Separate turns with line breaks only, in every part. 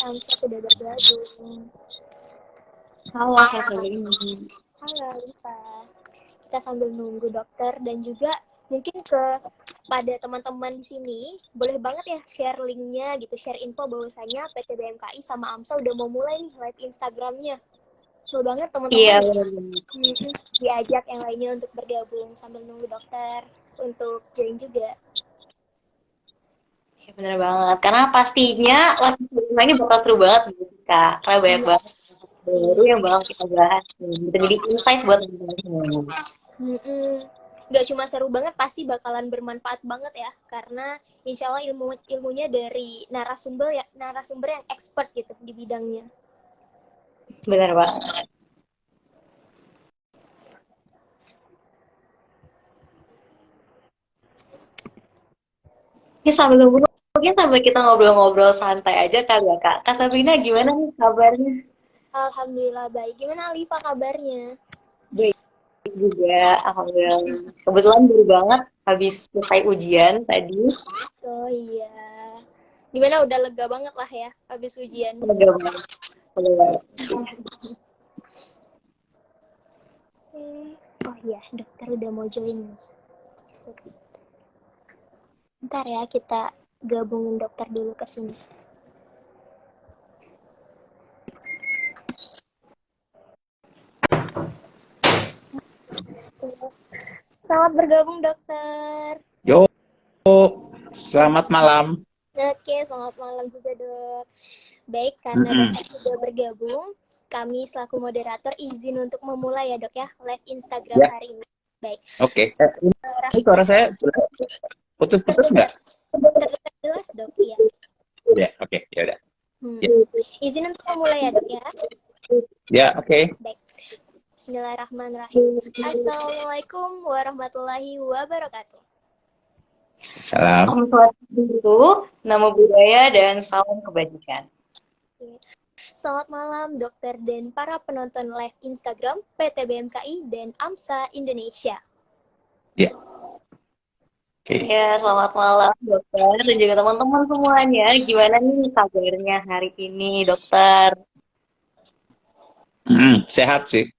Amsa sudah bergabung.
Halo Kak Febri.
Halo Alifa. Kita sambil nunggu dokter dan juga mungkin pada teman-teman di sini boleh banget ya share linknya gitu, share info bahwasanya PT BMKI sama AMSA udah mau mulai nih live Instagramnya. Betul banget
Iya,
teman-teman.
benar.
Diajak yang lainnya untuk bergabung sambil nunggu dokter untuk join juga.
Ya, benar banget. Karena pastinya lagi ini bakal seru banget gitu, Kak. Karena banyak
Iya.
banget baru yang bakal kita bahas nih. Gitu. Jadi insight buat teman-teman semua.
Nggak cuma seru banget, pasti bakalan bermanfaat banget ya, karena insya Allah ilmunya dari narasumber yang expert gitu di bidangnya.
Benar banget. Ini sambil nunggu, mungkin sampai kita ngobrol-ngobrol santai aja kali ya, Kak. Kak Sabrina gimana nih kabarnya?
Alhamdulillah baik. Gimana Alifa kabarnya?
Baik juga, alhamdulillah. Kebetulan baru banget habis selesai ujian tadi.
Oh iya. Gimana, udah lega banget lah ya habis ujian?
Lega banget. Lega banget.
Oh iya, dokter udah mau join. Ntar ya, kita gabungin dokter dulu ke sini. Selamat bergabung dokter.
Yo, selamat malam.
Oke, selamat malam juga dok. Baik, karena dokter sudah bergabung, kami selaku moderator izin untuk memulai ya dok ya, live Instagram
Ya,
hari ini. Baik.
oke. Ini suara saya putus-putus nggak?
Terdengar jelas dok, iya.
Ya, oke, ya udah. Ya,
Izin untuk memulai ya dok ya.
ya, oke.
Baik. Bismillahirrahmanirrahim. Assalamualaikum warahmatullahi wabarakatuh.
Salam.
Om Swastiastu, Namo Buddhaya, dan salam kebajikan.
Selamat malam dokter dan para penonton live Instagram PT BMKI dan AMSA Indonesia.
Ya. Oke.
Ya, selamat malam dokter dan juga teman-teman semuanya. Gimana nih kabarnya hari ini, dokter?
Sehat sih.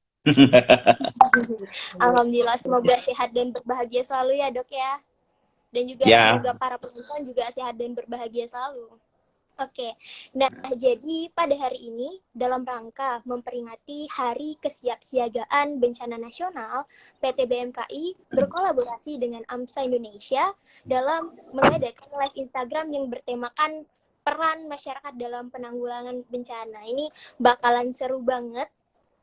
Alhamdulillah, semoga sehat dan berbahagia selalu ya dok ya. Dan juga
Ya.
semoga para penonton juga sehat dan berbahagia selalu. Oke, nah jadi pada hari ini dalam rangka memperingati Hari Kesiapsiagaan Bencana Nasional, PT BMKI berkolaborasi dengan AMSA Indonesia dalam mengadakan live Instagram yang bertemakan peran masyarakat dalam penanggulangan bencana. Ini bakalan seru banget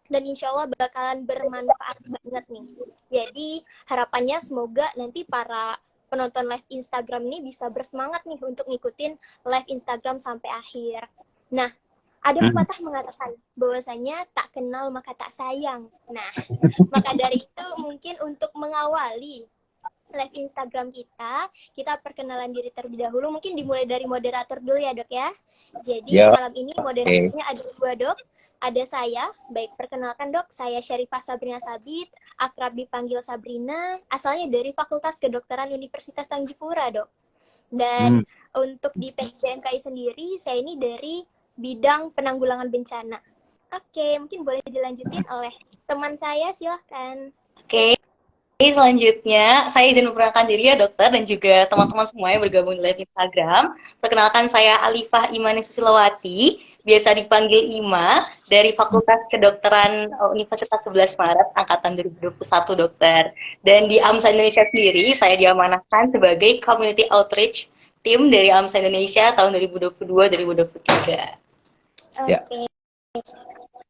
dan insya Allah bakalan bermanfaat banget nih. Jadi harapannya semoga nanti para penonton live Instagram ini bisa bersemangat nih untuk ngikutin live Instagram sampai akhir. Nah, ada pepatah mengatakan bahwasanya tak kenal maka tak sayang. Nah, maka dari itu mungkin untuk mengawali live Instagram kita perkenalan diri terlebih dahulu. Mungkin dimulai dari moderator dulu ya dok ya. Jadi malam ini moderatornya ada dua dok. Ada saya, baik perkenalkan dok, saya Syarifah Sabrina Sabit, akrab dipanggil Sabrina, asalnya dari Fakultas Kedokteran Universitas Tanjipura dok. Dan untuk di PJMKI sendiri, saya ini dari bidang penanggulangan bencana. Oke, mungkin boleh dilanjutin oleh teman saya, silahkan.
Oke, selanjutnya saya izin memperkenalkan diri ya dokter dan juga teman-teman semua yang bergabung di live Instagram. Perkenalkan saya Alifah Imani Susilawati, biasa dipanggil Ima, dari Fakultas Kedokteran Universitas 11 Maret, Angkatan 2021 dokter. Dan di AMSA Indonesia sendiri, saya diamanahkan sebagai Community Outreach Team dari AMSA Indonesia tahun 2022-2023.
Oke.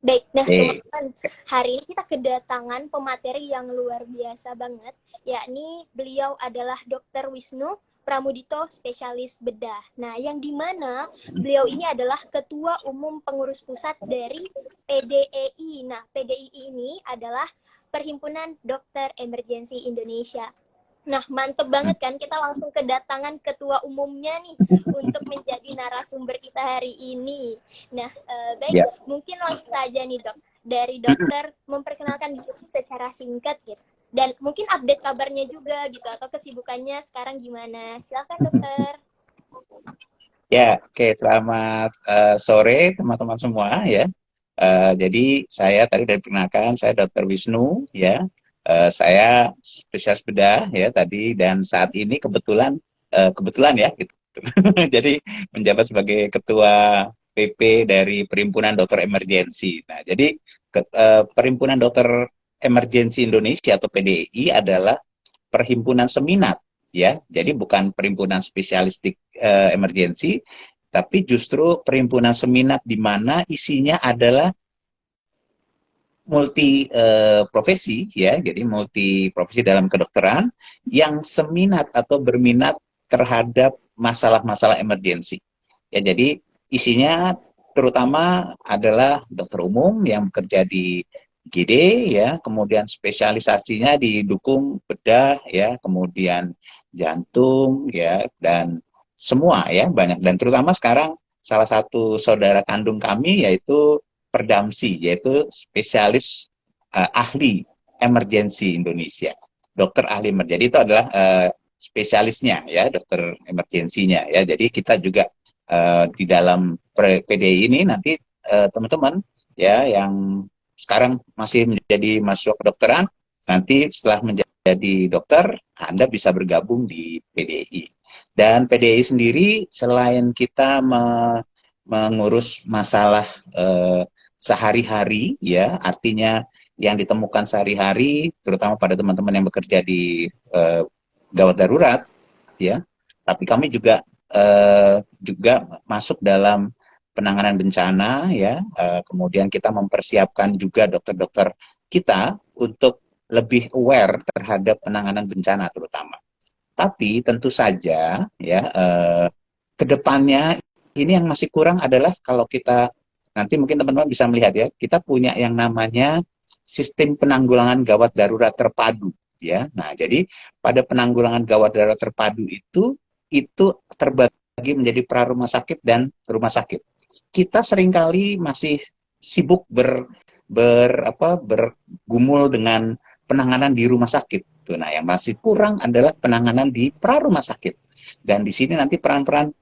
Baik, nah teman-teman, hari ini kita kedatangan pemateri yang luar biasa banget, yakni beliau adalah Dr. Wisnu Pramudito, spesialis bedah. Nah, yang dimana beliau ini adalah Ketua Umum Pengurus Pusat dari PDEI. Nah, PDEI ini adalah Perhimpunan Dokter Emergensi Indonesia. Nah, mantep banget kan, kita langsung kedatangan ketua umumnya nih untuk menjadi narasumber kita hari ini. Nah, baik, mungkin langsung saja nih dok, dari dokter memperkenalkan diri secara singkat gitu. Dan mungkin update kabarnya juga gitu, atau kesibukannya sekarang gimana. Silakan dokter.
Ya, oke. Selamat sore teman-teman semua ya. Jadi saya tadi dari perkenalkan, saya Dr. Wisnu ya. Saya spesialis bedah ya tadi dan saat ini kebetulan ya gitu. Jadi menjabat sebagai ketua PP dari Perhimpunan Dokter Emergensi. Nah, jadi Perhimpunan Dokter Emergensi Indonesia atau PDI adalah perhimpunan seminat ya. Jadi bukan perhimpunan spesialistik emergensi, tapi justru perhimpunan seminat di mana isinya adalah multi profesi ya. Jadi multi profesi dalam kedokteran yang seminat atau berminat terhadap masalah-masalah emergensi. Ya, jadi isinya terutama adalah dokter umum yang bekerja di GD ya, kemudian spesialisasinya didukung bedah ya, kemudian jantung ya dan semua ya banyak dan terutama sekarang salah satu saudara kandung kami yaitu Perdamsi yaitu spesialis ahli emergensi Indonesia. Dokter ahli emergensi. Jadi itu adalah spesialisnya ya, dokter emergensinya ya. Jadi kita juga di dalam PDI ini nanti teman-teman ya yang sekarang masih menjadi mahasiswa kedokteran, nanti setelah menjadi dokter, Anda bisa bergabung di PDI. Dan PDI sendiri selain kita mengurus masalah sehari-hari ya, artinya yang ditemukan sehari-hari, terutama pada teman-teman yang bekerja di gawat darurat ya. Tapi kami juga masuk dalam penanganan bencana ya, kemudian kita mempersiapkan juga dokter-dokter kita untuk lebih aware terhadap penanganan bencana terutama. Tapi tentu saja ya kedepannya ini yang masih kurang adalah kalau kita nanti mungkin teman-teman bisa melihat ya, kita punya yang namanya sistem penanggulangan gawat darurat terpadu ya. Nah, jadi pada penanggulangan gawat darurat terpadu itu terbagi menjadi pra rumah sakit dan rumah sakit. Kita seringkali masih sibuk bergumul dengan penanganan di rumah sakit. Nah, yang masih kurang adalah penanganan di pra rumah sakit. Dan di sini nanti peran-peran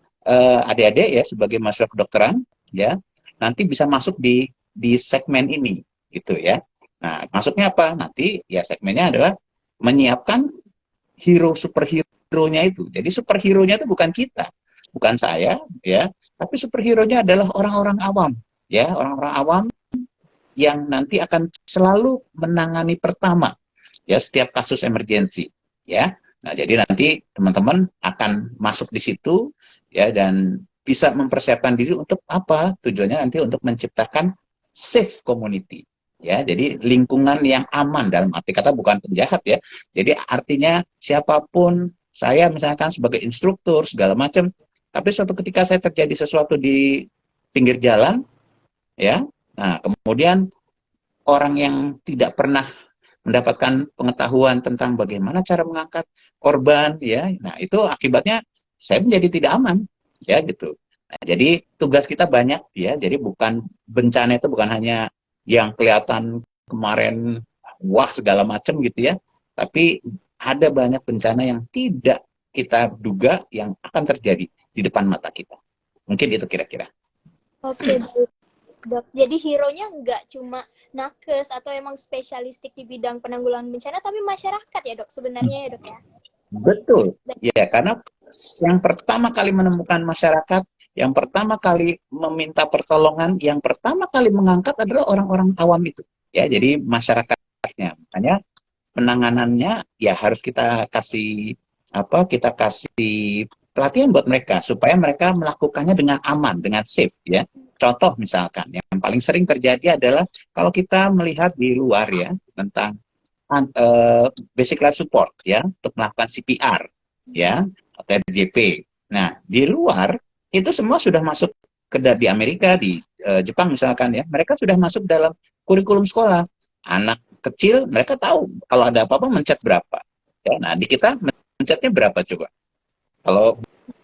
adik-adik ya sebagai mahasiswa kedokteran ya nanti bisa masuk di segmen ini gitu ya. Nah, masuknya apa? Nanti ya segmennya adalah menyiapkan superhero-nya itu. Jadi superhero-nya itu bukan kita, bukan saya ya, tapi superhero-nya adalah orang-orang awam ya, orang-orang awam yang nanti akan selalu menangani pertama ya setiap kasus emergensi ya. Nah, jadi nanti teman-teman akan masuk di situ ya dan bisa mempersiapkan diri untuk apa? Tujuannya nanti untuk menciptakan safe community ya. Jadi lingkungan yang aman dalam arti kata bukan penjahat ya. Jadi artinya siapapun saya misalkan sebagai instruktur segala macam, tapi suatu ketika saya terjadi sesuatu di pinggir jalan ya. Nah, kemudian orang yang tidak pernah mendapatkan pengetahuan tentang bagaimana cara mengangkat korban ya. Nah, itu akibatnya saya menjadi tidak aman ya gitu. Nah, jadi tugas kita banyak ya. Jadi bukan bencana itu bukan hanya yang kelihatan kemarin wah segala macam gitu ya. Tapi ada banyak bencana yang tidak kita duga yang akan terjadi di depan mata kita. Mungkin itu kira-kira.
Oke, baik, Dok. Jadi hero-nya nggak cuma nakes atau emang spesialistik di bidang penanggulangan bencana, tapi masyarakat ya, Dok, sebenarnya ya, Dok ya?
Betul. Ya, karena yang pertama kali menemukan masyarakat, yang pertama kali meminta pertolongan, yang pertama kali mengangkat adalah orang-orang awam itu. Ya, jadi masyarakatnya. Makanya penanganannya ya harus kita kasih kita kasih pelatihan buat mereka supaya mereka melakukannya dengan aman, dengan safe ya. Contoh misalkan yang paling sering terjadi adalah kalau kita melihat di luar ya tentang basic life support ya untuk melakukan CPR ya atau RJP. Nah, di luar itu semua sudah masuk di Amerika, di Jepang misalkan ya, mereka sudah masuk dalam kurikulum sekolah. Anak kecil mereka tahu kalau ada apa-apa mencet berapa. Ya, nah di kita mencetnya berapa coba? Kalau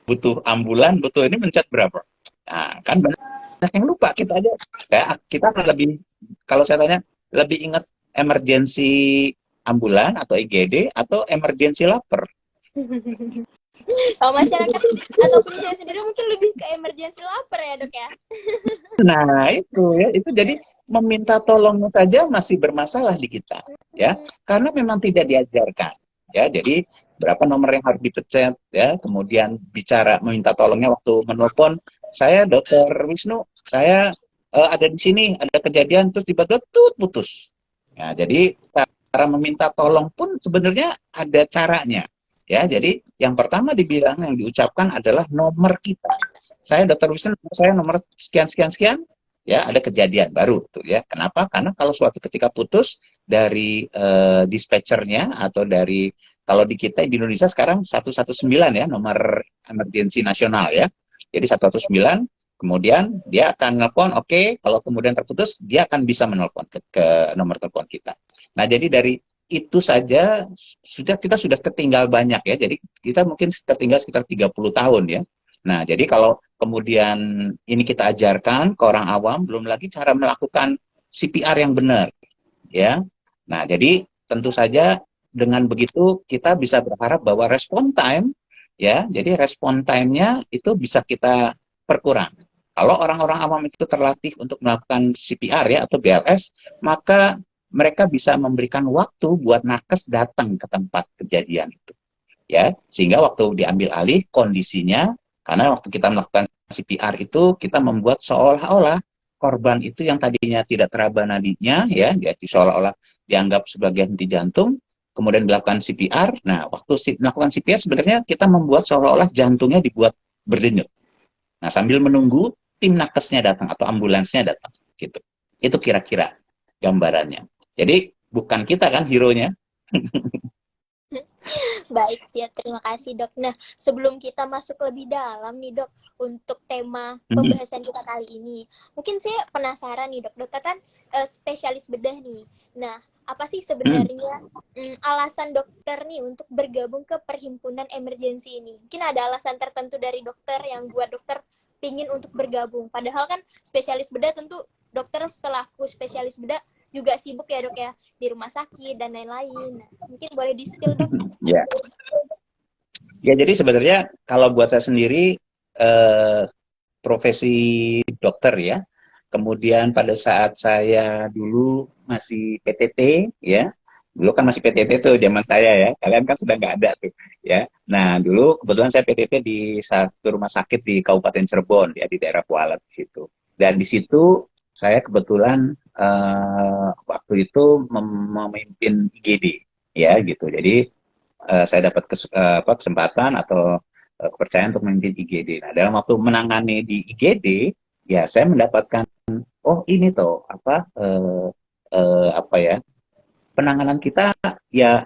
butuh ambulan, butuh ini mencet berapa? Nah, kan banyak yang lupa kita aja. Kita lebih kalau saya tanya lebih ingat emergensi ambulan atau IGD atau emergensi lapar.
Kalau masyarakat ataupun saya sendiri mungkin lebih ke emergensi lapar ya dok ya.
Nah, itu jadi meminta tolongnya saja masih bermasalah di kita, ya. Karena memang tidak diajarkan, ya. Jadi berapa nomor yang harus dipencet, ya. Kemudian bicara meminta tolongnya waktu menelpon, saya Dokter Wisnu, saya ada di sini, ada kejadian terus tiba-tiba putus. Nah, jadi cara meminta tolong pun sebenarnya ada caranya, ya. Jadi yang pertama dibilang yang diucapkan adalah nomor kita. Saya Dokter Wisnu, saya nomor sekian sekian sekian, ya ada kejadian baru tuh ya. Kenapa? Karena kalau suatu ketika putus dari dispatchernya atau dari kalau di kita di Indonesia sekarang 119 ya nomor emergensi nasional ya. Jadi 119 kemudian dia akan nelpon, oke, kalau kemudian terputus dia akan bisa menelpon ke nomor telepon kita. Nah, jadi dari itu saja kita sudah ketinggal banyak ya. Jadi kita mungkin tertinggal sekitar 30 tahun ya. Nah, jadi kalau kemudian ini kita ajarkan ke orang awam, belum lagi cara melakukan CPR yang benar, ya. Nah, jadi tentu saja dengan begitu kita bisa berharap bahwa respon time, ya, jadi respon time-nya itu bisa kita perkurang. Kalau orang-orang awam itu terlatih untuk melakukan CPR ya atau BLS, maka mereka bisa memberikan waktu buat nakes datang ke tempat kejadian itu, ya, sehingga waktu diambil alih kondisinya. Karena waktu kita melakukan CPR itu, kita membuat seolah-olah korban itu yang tadinya tidak teraba nadinya, ya, jadi seolah-olah dianggap sebagai henti jantung, kemudian dilakukan CPR. Nah, waktu melakukan CPR sebenarnya kita membuat seolah-olah jantungnya dibuat berdenyut. Nah, sambil menunggu tim nakesnya datang atau ambulansnya datang, gitu. Itu kira-kira gambarannya. Jadi bukan kita kan hero-nya.
Baik, siap. Terima kasih, Dok. Nah, sebelum kita masuk lebih dalam nih, Dok, untuk tema pembahasan kita kali ini, mungkin saya penasaran nih, Dok. Dokter kan spesialis bedah nih. Nah, apa sih sebenarnya alasan dokter nih untuk bergabung ke perhimpunan emergensi ini? Mungkin ada alasan tertentu dari dokter yang buat dokter pingin untuk bergabung. Padahal kan spesialis bedah tentu dokter selaku spesialis bedah juga sibuk ya dok ya di rumah sakit dan lain-lain. Nah, mungkin boleh di-spill dok.
Ya. Ya, jadi sebenarnya kalau buat saya sendiri profesi dokter ya. Kemudian pada saat saya dulu masih PTT ya. Dulu kan masih PTT tuh zaman saya ya. Kalian kan sudah nggak ada tuh ya. Nah, dulu kebetulan saya PTT di satu rumah sakit di Kabupaten Cirebon ya di daerah Kuala di situ. Dan di situ saya kebetulan waktu itu memimpin IGD ya gitu. Jadi saya dapat kesempatan atau kepercayaan untuk memimpin IGD. Nah, dalam waktu menangani di IGD, ya saya mendapatkan, oh ini tuh apa ya, penanganan kita ya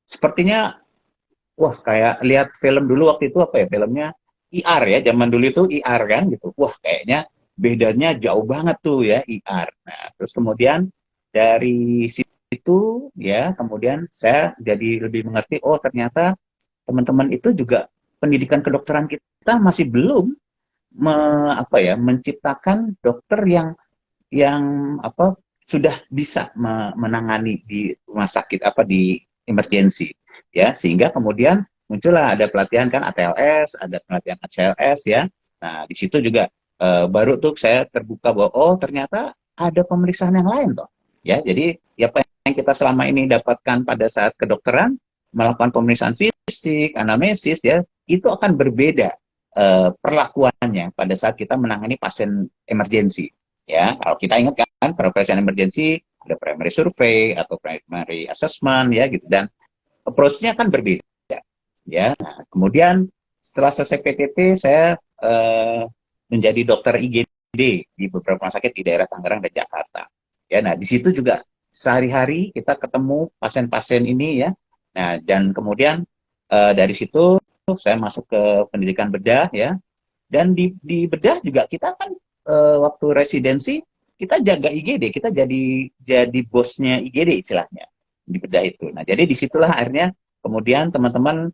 sepertinya, wah kayak lihat film dulu waktu itu apa ya, filmnya IR ya, zaman dulu itu IR kan gitu. Wah kayaknya bedanya jauh banget tuh ya IR. Nah, terus kemudian dari situ ya, kemudian saya jadi lebih mengerti, oh ternyata teman-teman itu juga pendidikan kedokteran kita masih belum menciptakan dokter yang apa sudah bisa menangani di rumah sakit di emergensi ya, sehingga kemudian muncullah ada pelatihan kan ATLS, ada pelatihan ACLS ya. Nah, di situ juga baru tuh saya terbuka bahwa oh ternyata ada pemeriksaan yang lain toh. Ya, jadi apa yang kita selama ini dapatkan pada saat kedokteran melakukan pemeriksaan fisik, anamnesis ya, itu akan berbeda perlakuannya pada saat kita menangani pasien emergensi. Ya, kalau kita ingat kan, pada pasien emergensi ada primary survey atau primary assessment ya gitu, dan approach-nya kan berbeda. Ya, nah, kemudian setelah selesai PTT saya menjadi dokter IGD di beberapa rumah sakit di daerah Tangerang dan Jakarta. Ya, nah di situ juga sehari-hari kita ketemu pasien-pasien ini ya. Nah, dan kemudian dari situ saya masuk ke pendidikan bedah ya. Dan di bedah juga kita kan waktu residensi kita jaga IGD, kita jadi bosnya IGD istilahnya di bedah itu. Nah, jadi disitulah akhirnya kemudian teman-teman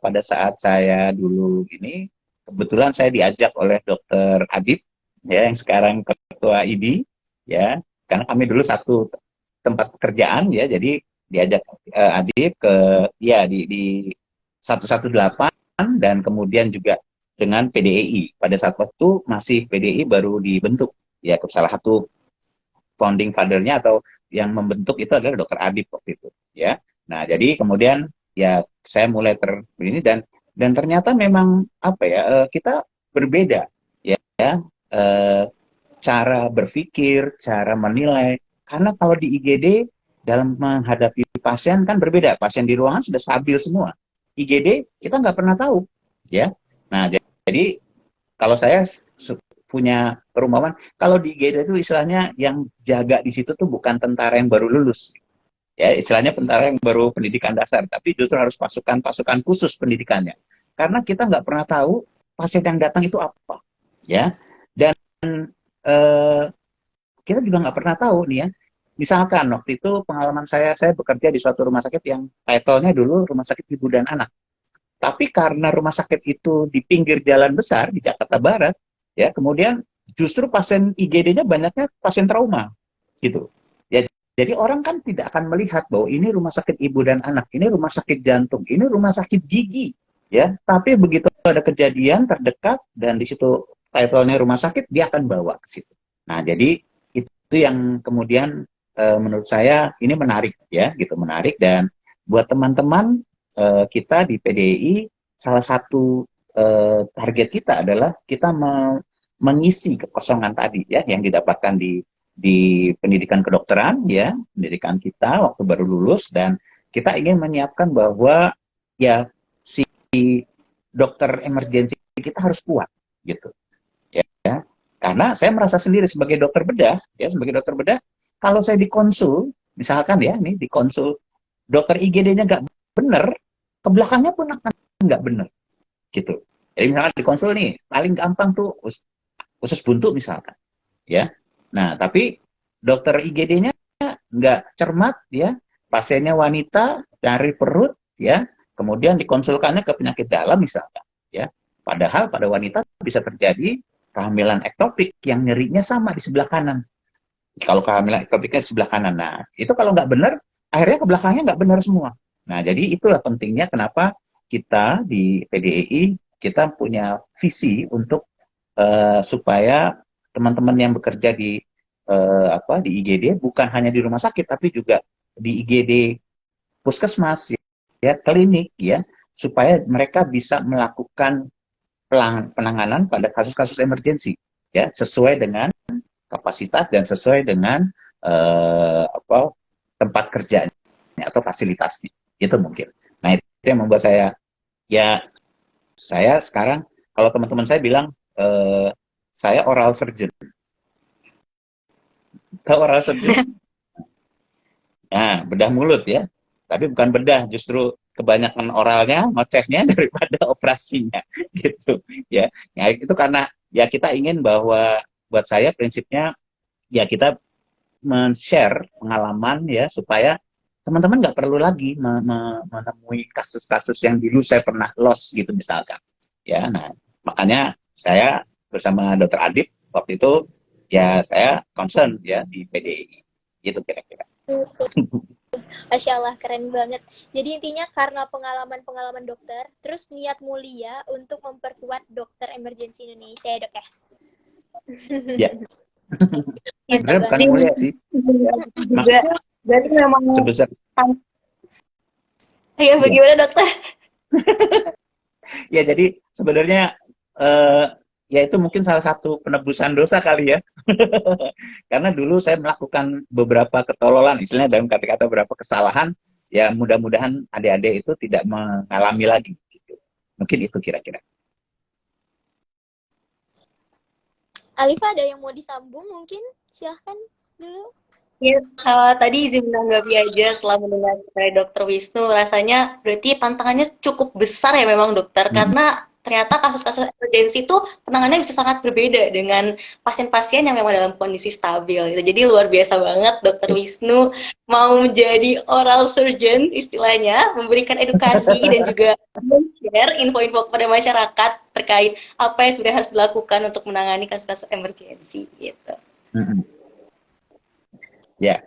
pada saat saya dulu ini kebetulan saya diajak oleh Dokter Adit ya yang sekarang ketua ID ya, karena kami dulu satu tempat pekerjaan ya, jadi diajak Adit ke ya di 118 dan kemudian juga dengan PDII. Pada saat waktu masih PDII baru dibentuk. Ya, salah satu founding father-nya atau yang membentuk itu adalah Dr. Adib waktu itu. Ya, nah jadi kemudian ya saya mulai ini dan ternyata memang apa ya kita berbeda ya cara berpikir, cara menilai. Karena kalau di IGD dalam menghadapi pasien kan berbeda. Pasien di ruangan sudah stabil semua. IGD kita nggak pernah tahu, ya. Nah, jadi kalau saya punya perumpamaan, kalau di IGD itu istilahnya yang jaga di situ tuh bukan tentara yang baru lulus, ya istilahnya tentara yang baru pendidikan dasar, tapi justru harus pasukan khusus pendidikannya. Karena kita nggak pernah tahu pasien yang datang itu apa, ya. Dan eh, kita juga nggak pernah tahu nih ya. Misalkan waktu itu pengalaman saya bekerja di suatu rumah sakit yang title-nya dulu Rumah Sakit Ibu dan Anak. Tapi karena rumah sakit itu di pinggir jalan besar di Jakarta Barat, ya kemudian justru pasien IGD-nya banyaknya pasien trauma, gitu. Ya, jadi orang kan tidak akan melihat bahwa ini rumah sakit ibu dan anak, ini rumah sakit jantung, ini rumah sakit gigi, ya. Tapi begitu ada kejadian terdekat dan di situ title-nya rumah sakit, dia akan bawa ke situ. Nah, jadi itu yang kemudian menurut saya ini menarik ya, gitu menarik dan buat teman-teman kita di PDI salah satu target kita adalah kita mengisi kekosongan tadi ya yang didapatkan di pendidikan kedokteran ya, pendidikan kita waktu baru lulus dan kita ingin menyiapkan bahwa ya si dokter emergensi kita harus kuat gitu. Ya. Karena saya merasa sendiri sebagai dokter bedah, ya sebagai dokter bedah kalau saya dikonsul, misalkan ya, nih dikonsul, dokter IGD-nya nggak bener, ke belakangnya pun akan nggak bener, gitu. Jadi misalkan dikonsul nih, paling gampang tuh usus buntu misalkan, ya. Nah, tapi dokter IGD-nya nggak cermat, ya, pasiennya wanita, dari perut, ya, kemudian dikonsulkannya ke penyakit dalam misalkan, ya. Padahal pada wanita bisa terjadi kehamilan ektopik yang nyerinya sama di sebelah kanan. Kalau kehamilan ektopiknya di sebelah kanan. Nah, itu kalau nggak benar, akhirnya ke belakangnya nggak benar semua. Nah, jadi itulah pentingnya kenapa kita di PDII, kita punya visi untuk supaya teman-teman yang bekerja di IGD, bukan hanya di rumah sakit, tapi juga di IGD puskesmas, ya, klinik, ya, supaya mereka bisa melakukan penanganan pada kasus-kasus emergensi, ya, sesuai dengan kapasitas dan sesuai dengan tempat kerjanya atau fasilitasnya itu mungkin. Nah itu yang membuat saya sekarang kalau teman-teman saya bilang saya oral surgeon. Tahu oral surgeon? Nah bedah mulut ya, tapi bukan bedah, justru kebanyakan oralnya, ngocehnya daripada operasinya gitu ya. Ya itu karena ya kita ingin bahwa buat saya prinsipnya ya kita men-share pengalaman ya supaya teman-teman nggak perlu lagi menemui kasus-kasus yang dulu saya pernah lost gitu misalkan ya. Nah makanya saya bersama Dr. Adib waktu itu ya saya concern ya di PDI gitu kira-kira.
Masya Allah, keren banget. Jadi intinya karena pengalaman-pengalaman dokter, terus niat mulia untuk memperkuat dokter emergensi Indonesia ya dok ya?
Ya. Sebenarnya bukan mulia sih. Ya.
Maksudnya berarti memang
sebesar.
Iya, bagaimana dokter?
Ya jadi sebenarnya ya itu mungkin salah satu penebusan dosa kali ya. Karena dulu saya melakukan beberapa ketololan, istilahnya dalam kata-kata beberapa kesalahan, ya mudah-mudahan adik-adik itu tidak mengalami lagi. Gitu. Mungkin itu kira-kira.
Alifa ada yang mau disambung mungkin? Silahkan dulu.
Ya, tadi izin menanggapi aja setelah mendengar dari Dokter Wisnu, rasanya berarti tantangannya cukup besar ya memang dokter, karena ternyata kasus-kasus emergensi itu penanganannya bisa sangat berbeda dengan pasien-pasien yang memang dalam kondisi stabil. Gitu. Jadi luar biasa banget Dokter Wisnu mau menjadi oral surgeon istilahnya, memberikan edukasi dan juga share info-info kepada masyarakat terkait apa yang sebenarnya harus dilakukan untuk menangani kasus-kasus emergensi gitu.
Ya.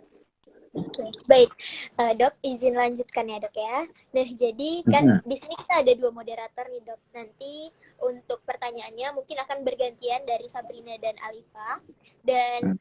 Oke, baik. Dok, izin lanjutkan ya, Dok ya. Nah, jadi kan
Mm-mm.
di sini kita ada dua moderator nih, Dok. Nanti untuk pertanyaannya mungkin akan bergantian dari Sabrina dan Alifa. Dan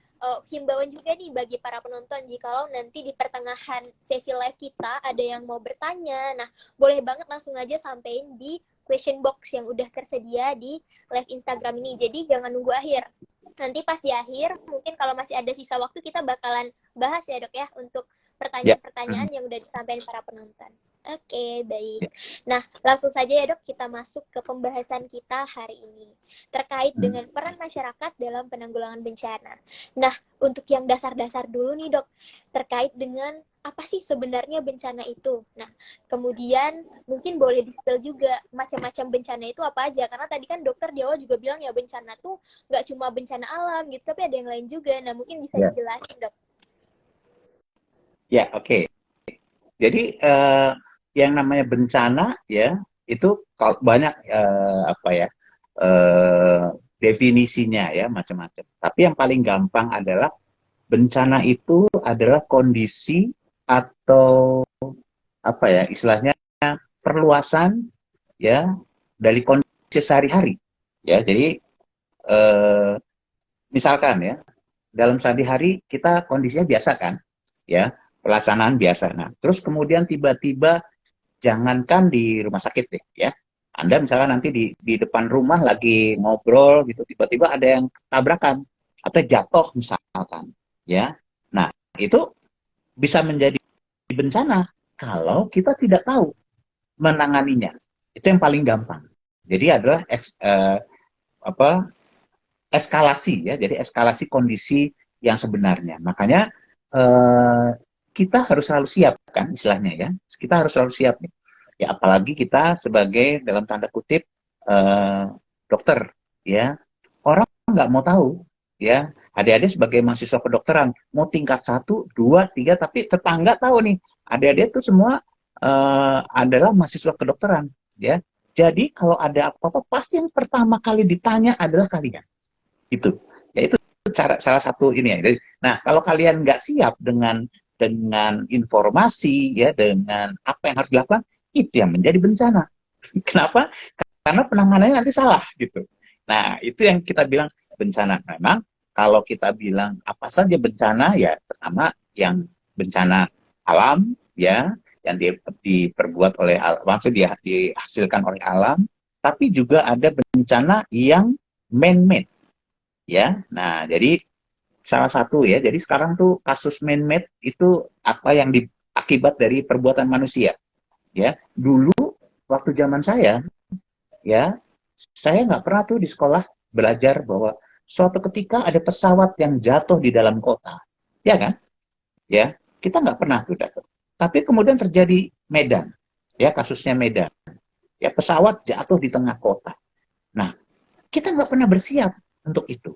himbauan juga nih bagi para penonton, jikalau nanti di pertengahan sesi live kita ada yang mau bertanya, nah boleh banget langsung aja sampein di question box yang udah tersedia di live Instagram ini. Jadi jangan nunggu akhir. Nanti pas di akhir, mungkin kalau masih ada sisa waktu, kita bakalan bahas ya dok ya, untuk
Ya.
pertanyaan-pertanyaan yang udah disampaikan para penonton. Oke, baik. Nah, langsung saja ya dok, kita masuk ke pembahasan kita hari ini. Terkait dengan peran masyarakat dalam penanggulangan bencana. Nah, untuk yang dasar-dasar dulu nih dok, terkait dengan apa sih sebenarnya bencana itu. Nah, kemudian mungkin boleh di-spill juga macam-macam bencana itu apa aja. Karena tadi kan dokter di awal juga bilang ya bencana tuh nggak cuma bencana alam gitu, tapi ada yang lain juga. Nah, mungkin bisa
Ya,
dijelasin, Dok.
ya, oke. Jadi yang namanya bencana ya itu kalau banyak apa ya eh, definisinya ya macam-macam. Tapi yang paling gampang adalah bencana itu adalah kondisi atau apa ya istilahnya perluasan ya dari kondisi sehari-hari. Ya, jadi eh, misalkan ya dalam sehari-hari kita kondisinya biasa kan, ya pelaksanaan biasa. Nah, terus kemudian tiba-tiba jangankan di rumah sakit deh, ya. Anda misalkan nanti di depan rumah lagi ngobrol gitu, tiba-tiba ada yang tabrakan atau jatuh misalkan, ya. Nah, itu bisa menjadi bencana kalau kita tidak tahu menanganinya. Itu yang paling gampang. Jadi adalah apa eskalasi ya, jadi eskalasi kondisi yang sebenarnya. Makanya eh, kita harus selalu siap kan istilahnya ya. Kita harus selalu siap nih. Ya apalagi kita sebagai dalam tanda kutip dokter ya. Orang nggak mau tahu ya. Adik-adik sebagai mahasiswa kedokteran mau tingkat 1, 2, 3 tapi tetangga tahu nih. Adik-adik itu semua adalah mahasiswa kedokteran ya. Jadi kalau ada apa-apa pasti yang pertama kali ditanya adalah kalian itu ya itu cara salah satu ini ya. Nah kalau kalian nggak siap dengan informasi ya dengan apa yang harus dilakukan itu yang menjadi bencana. Kenapa? Karena penanganannya nanti salah gitu. Nah itu yang kita bilang bencana. Memang kalau kita bilang apa saja bencana ya pertama yang bencana alam ya yang diperbuat oleh alam, maksudnya dihasilkan oleh alam, tapi juga ada bencana yang man-made ya. Nah, jadi salah satu ya. Jadi sekarang tuh kasus man-made itu apa yang akibat dari perbuatan manusia ya. Dulu waktu zaman saya ya, saya nggak pernah tuh di sekolah belajar bahwa suatu ketika ada pesawat yang jatuh di dalam kota. Ya kan? Ya, kita nggak pernah tuh dapat. Tapi kemudian terjadi Medan. Ya, kasusnya Medan. Ya, pesawat jatuh di tengah kota. Nah, kita nggak pernah bersiap untuk itu.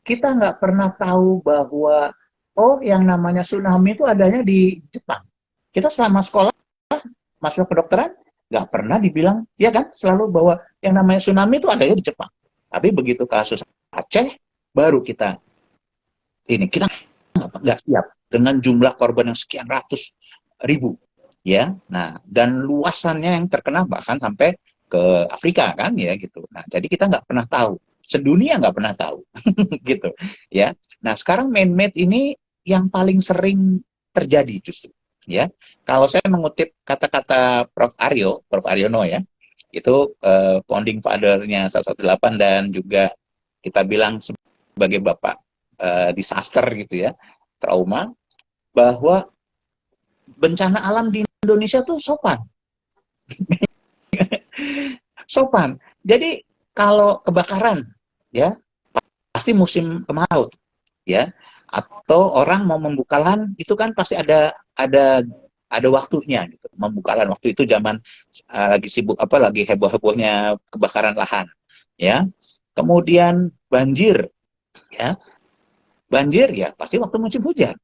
Kita nggak pernah tahu bahwa oh yang namanya tsunami itu adanya di Jepang. Kita selama sekolah masuk kedokteran nggak pernah dibilang ya kan selalu bahwa yang namanya tsunami itu adanya di Jepang. Tapi begitu kasus Aceh baru kita nggak siap dengan jumlah korban yang sekian ratus ribu ya. Nah dan luasannya yang terkena bahkan sampai ke Afrika kan ya gitu. Nah jadi kita nggak pernah tahu sedunia nggak pernah tahu gitu ya. Nah sekarang man-made ini yang paling sering terjadi justru ya. Kalau saya mengutip kata-kata Prof Aryono ya, itu founding father-nya 118 dan juga kita bilang sebagai bapak disaster gitu ya, trauma, bahwa bencana alam di Indonesia tuh sopan. Sopan. Jadi kalau kebakaran ya pasti musim kemarau ya atau orang mau membuka lahan itu kan pasti ada waktunya gitu membuka lahan waktu itu zaman lagi sibuk apa lagi heboh-hebohnya kebakaran lahan ya kemudian ya banjir ya pasti waktu musim hujan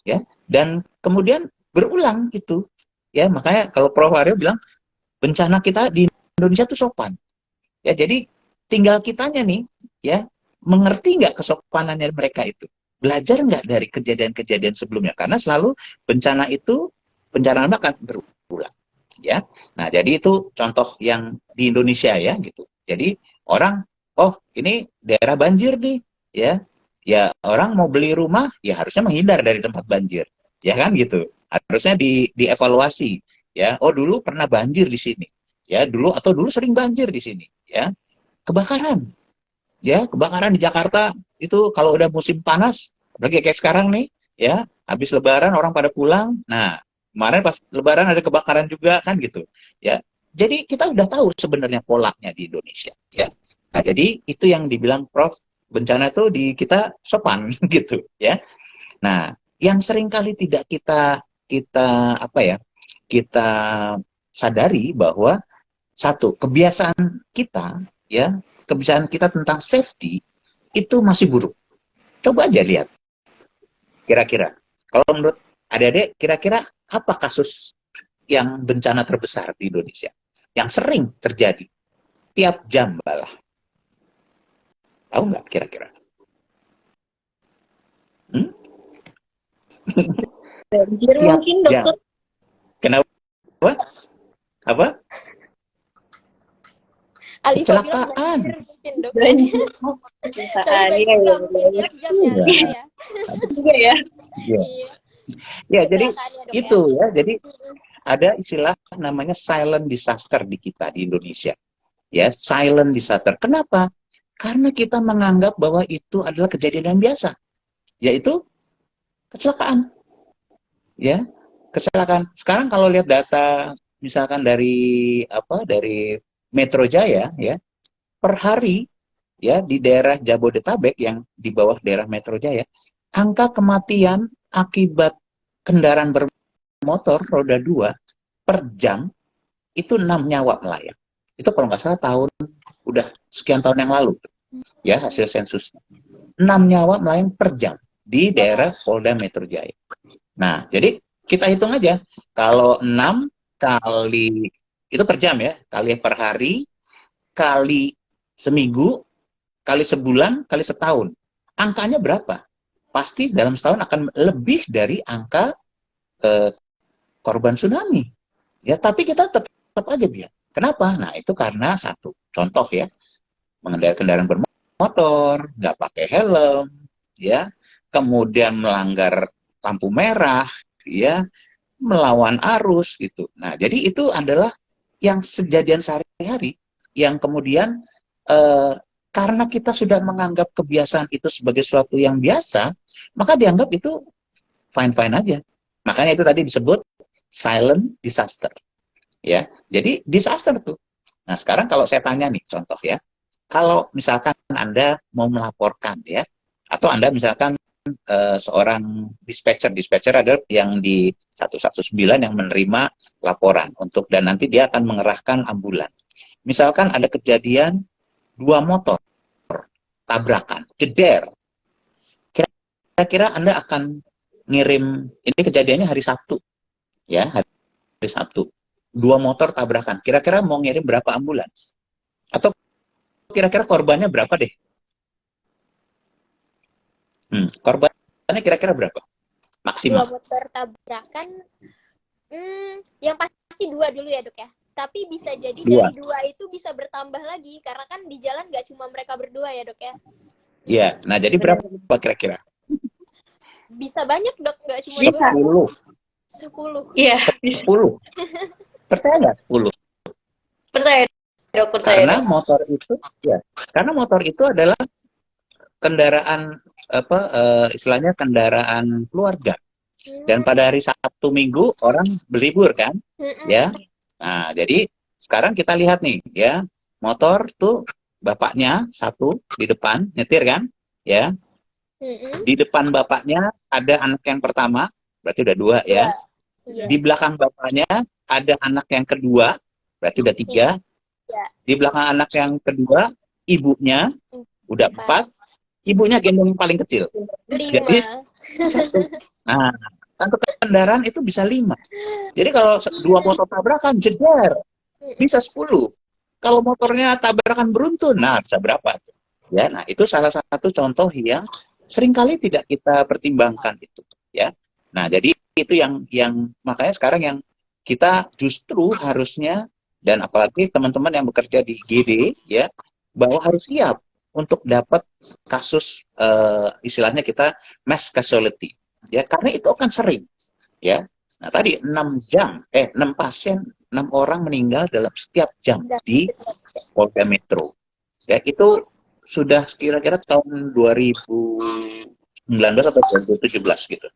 ya dan kemudian berulang gitu ya makanya kalau Prof Aryo bilang bencana kita di Indonesia tuh sopan ya jadi tinggal kitanya nih ya mengerti nggak kesopanannya mereka itu belajar nggak dari kejadian-kejadian sebelumnya? Karena selalu bencana itu, bencana akan berulang. Ya, nah jadi itu contoh yang di Indonesia ya gitu. Jadi orang, oh ini daerah banjir nih, ya orang mau beli rumah ya harusnya menghindar dari tempat banjir, ya kan gitu. Harusnya dievaluasi, ya. Oh dulu pernah banjir di sini, ya dulu sering banjir di sini, ya. Kebakaran, ya kebakaran di Jakarta itu kalau udah musim panas, apalagi kayak sekarang nih, ya habis Lebaran orang pada pulang, nah kemarin pas Lebaran ada kebakaran juga kan gitu, ya. Jadi kita udah tahu sebenarnya polanya di Indonesia, ya. Nah jadi itu yang dibilang Prof, bencana itu di kita sopan gitu, ya. Nah yang sering kali tidak kita kita apa ya kita sadari bahwa satu kebiasaan kita, ya kebiasaan kita tentang safety itu masih buruk. Coba aja lihat, kira-kira. Kalau menurut adik-adik, kira-kira apa kasus yang bencana terbesar di Indonesia? Yang sering terjadi, tiap jam malah. Tahu nggak kira-kira? Hmm?
Banjir
Tiap
mungkin,
jam.
dokter.
Kenapa? Apa?
Alifa bilang
Kecelakaan.
banjir mungkin, Dok.
Banjir.
Tapi banjir nggak mungkin tiap jam ya,
Iya.
Dok, ya.
Juga ya.
Ya,
Iya.
ya jadi
Kecelakaannya, Dok,
itu ya. Jadi ada istilah namanya silent disaster di kita di Indonesia. Ya, silent disaster. Kenapa? Karena kita menganggap bahwa itu adalah kejadian yang biasa, yaitu kecelakaan. Ya, kecelakaan. Sekarang kalau lihat data misalkan dari dari Metro Jaya ya, per hari ya di daerah Jabodetabek yang di bawah daerah Metro Jaya, angka kematian akibat kendaraan bermotor roda 2 per jam itu 6 nyawa melayang. Itu kalau nggak salah udah sekian tahun yang lalu ya hasil sensus. 6 nyawa melayang per jam di daerah Polda Metro Jaya. Nah, jadi kita hitung aja. Kalau 6 kali, itu per jam ya, kali per hari, kali seminggu, kali sebulan, kali setahun. Angkanya berapa? Pasti dalam setahun akan lebih dari angka korban tsunami. Ya, tapi kita tetap aja biar. Kenapa? Nah, itu karena satu. Contoh ya, mengendarai kendaraan bermotor, nggak pakai helm, ya, kemudian melanggar lampu merah, ya, melawan arus gitu. Nah, jadi itu adalah yang kejadian sehari-hari yang kemudian karena kita sudah menganggap kebiasaan itu sebagai sesuatu yang biasa, maka dianggap itu fine-fine aja. Makanya itu tadi disebut silent disaster. Ya, jadi disaster tuh. Nah, sekarang kalau saya tanya nih contoh ya, kalau misalkan Anda mau melaporkan ya, atau Anda misalkan seorang dispatcher adalah yang di 119 yang menerima laporan untuk dan nanti dia akan mengerahkan ambulan. Misalkan ada kejadian 2 motor tabrakan, jeder. Kira-kira Anda akan ngirim, ini kejadiannya hari Sabtu. Ya, hari Sabtu. 2 motor tabrakan. Kira-kira mau ngirim berapa ambulans? Atau kira-kira korbannya berapa deh? Korbannya kira-kira berapa?
2
Maksimal.
motor tabrakan, yang pasti 2 dulu ya, Dok ya. Tapi bisa jadi
2.
dari 2 itu bisa bertambah lagi karena kan di jalan nggak cuma mereka berdua ya, Dok ya.
Iya, nah jadi berapa kira-kira?
Bisa banyak, Dok, nggak cuma
10.
10.
Iya.
10. Percaya nggak 10?
Percaya, Dok, percaya.
Karena motor itu, ya, karena motor itu adalah kendaraan istilahnya kendaraan keluarga. Dan pada hari Sabtu Minggu orang berlibur kan, ya. Nah, jadi sekarang kita lihat nih, ya, motor tuh bapaknya satu di depan nyetir kan, ya. Di depan bapaknya ada anak yang pertama, berarti udah 2 ya. Di belakang bapaknya ada anak yang kedua, berarti udah 3. Di belakang anak yang kedua ibunya udah 4. Ibunya gendong yang paling kecil.
5.
Jadi satu kendaraan itu bisa 5. Jadi kalau 2 motor tabrakan jeder bisa 10. Kalau motornya tabrakan beruntun, nah bisa berapa? Ya, nah itu salah satu contoh yang seringkali tidak kita pertimbangkan itu, ya. Nah, jadi itu yang makanya sekarang yang kita justru harusnya, dan apalagi teman-teman yang bekerja di IGD, ya, bahwa harus siap untuk dapat kasus istilahnya kita mass casualty, ya, karena itu akan sering, ya. Nah, tadi 6 pasien, 6 orang meninggal dalam setiap jam di Polda Metro. Ya, itu sudah kira-kira tahun 2019 atau 2017 gitu.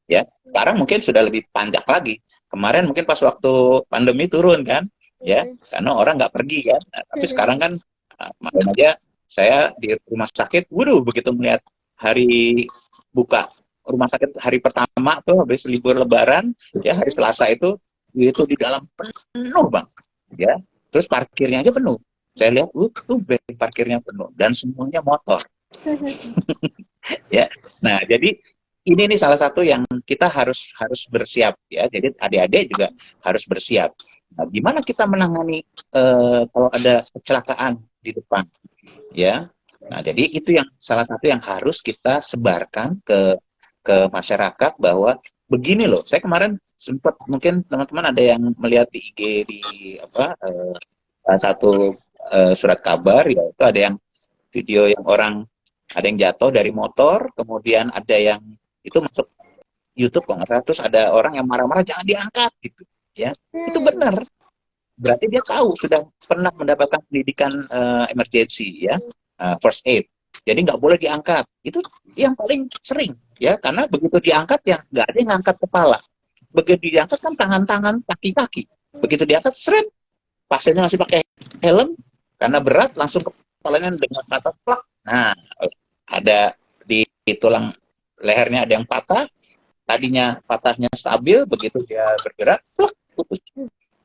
Ya, sekarang mungkin sudah lebih panjang lagi. Kemarin mungkin pas waktu pandemi turun kan, ya, karena orang nggak pergi kan. Nah, tapi sekarang kan, kemarin aja saya di rumah sakit, waduh, begitu melihat hari buka rumah sakit hari pertama tuh habis libur Lebaran, ya hari Selasa itu di dalam penuh bang, ya. Terus parkirnya aja penuh. Saya lihat, tuh parkirnya penuh dan semuanya motor. Ya, nah jadi ini nih salah satu yang kita harus bersiap ya. Jadi adik-adik juga harus bersiap. Nah, gimana kita menangani kalau ada kecelakaan di depan, ya? Nah, jadi itu yang salah satu yang harus kita sebarkan ke masyarakat bahwa begini loh. Saya kemarin sempat, mungkin teman-teman ada yang melihat di IG di salah satu surat kabar ya, itu ada yang video yang orang ada yang jatuh dari motor, kemudian ada yang itu masuk YouTube kok nggak salah, terus ada orang yang marah-marah jangan diangkat gitu, ya. Itu benar, berarti dia tahu sudah pernah mendapatkan pendidikan emergency, ya, first aid, jadi nggak boleh diangkat. Itu yang paling sering, ya, karena begitu diangkat ya nggak ada yang ngangkat kepala, begitu diangkat kan tangan-tangan, kaki-kaki, begitu diangkat seret, pasiennya masih pakai helm, karena berat langsung kepalanya dengan kata plak. Nah, ada di tulang lehernya ada yang patah, tadinya patahnya stabil, begitu dia bergerak, plak, putus.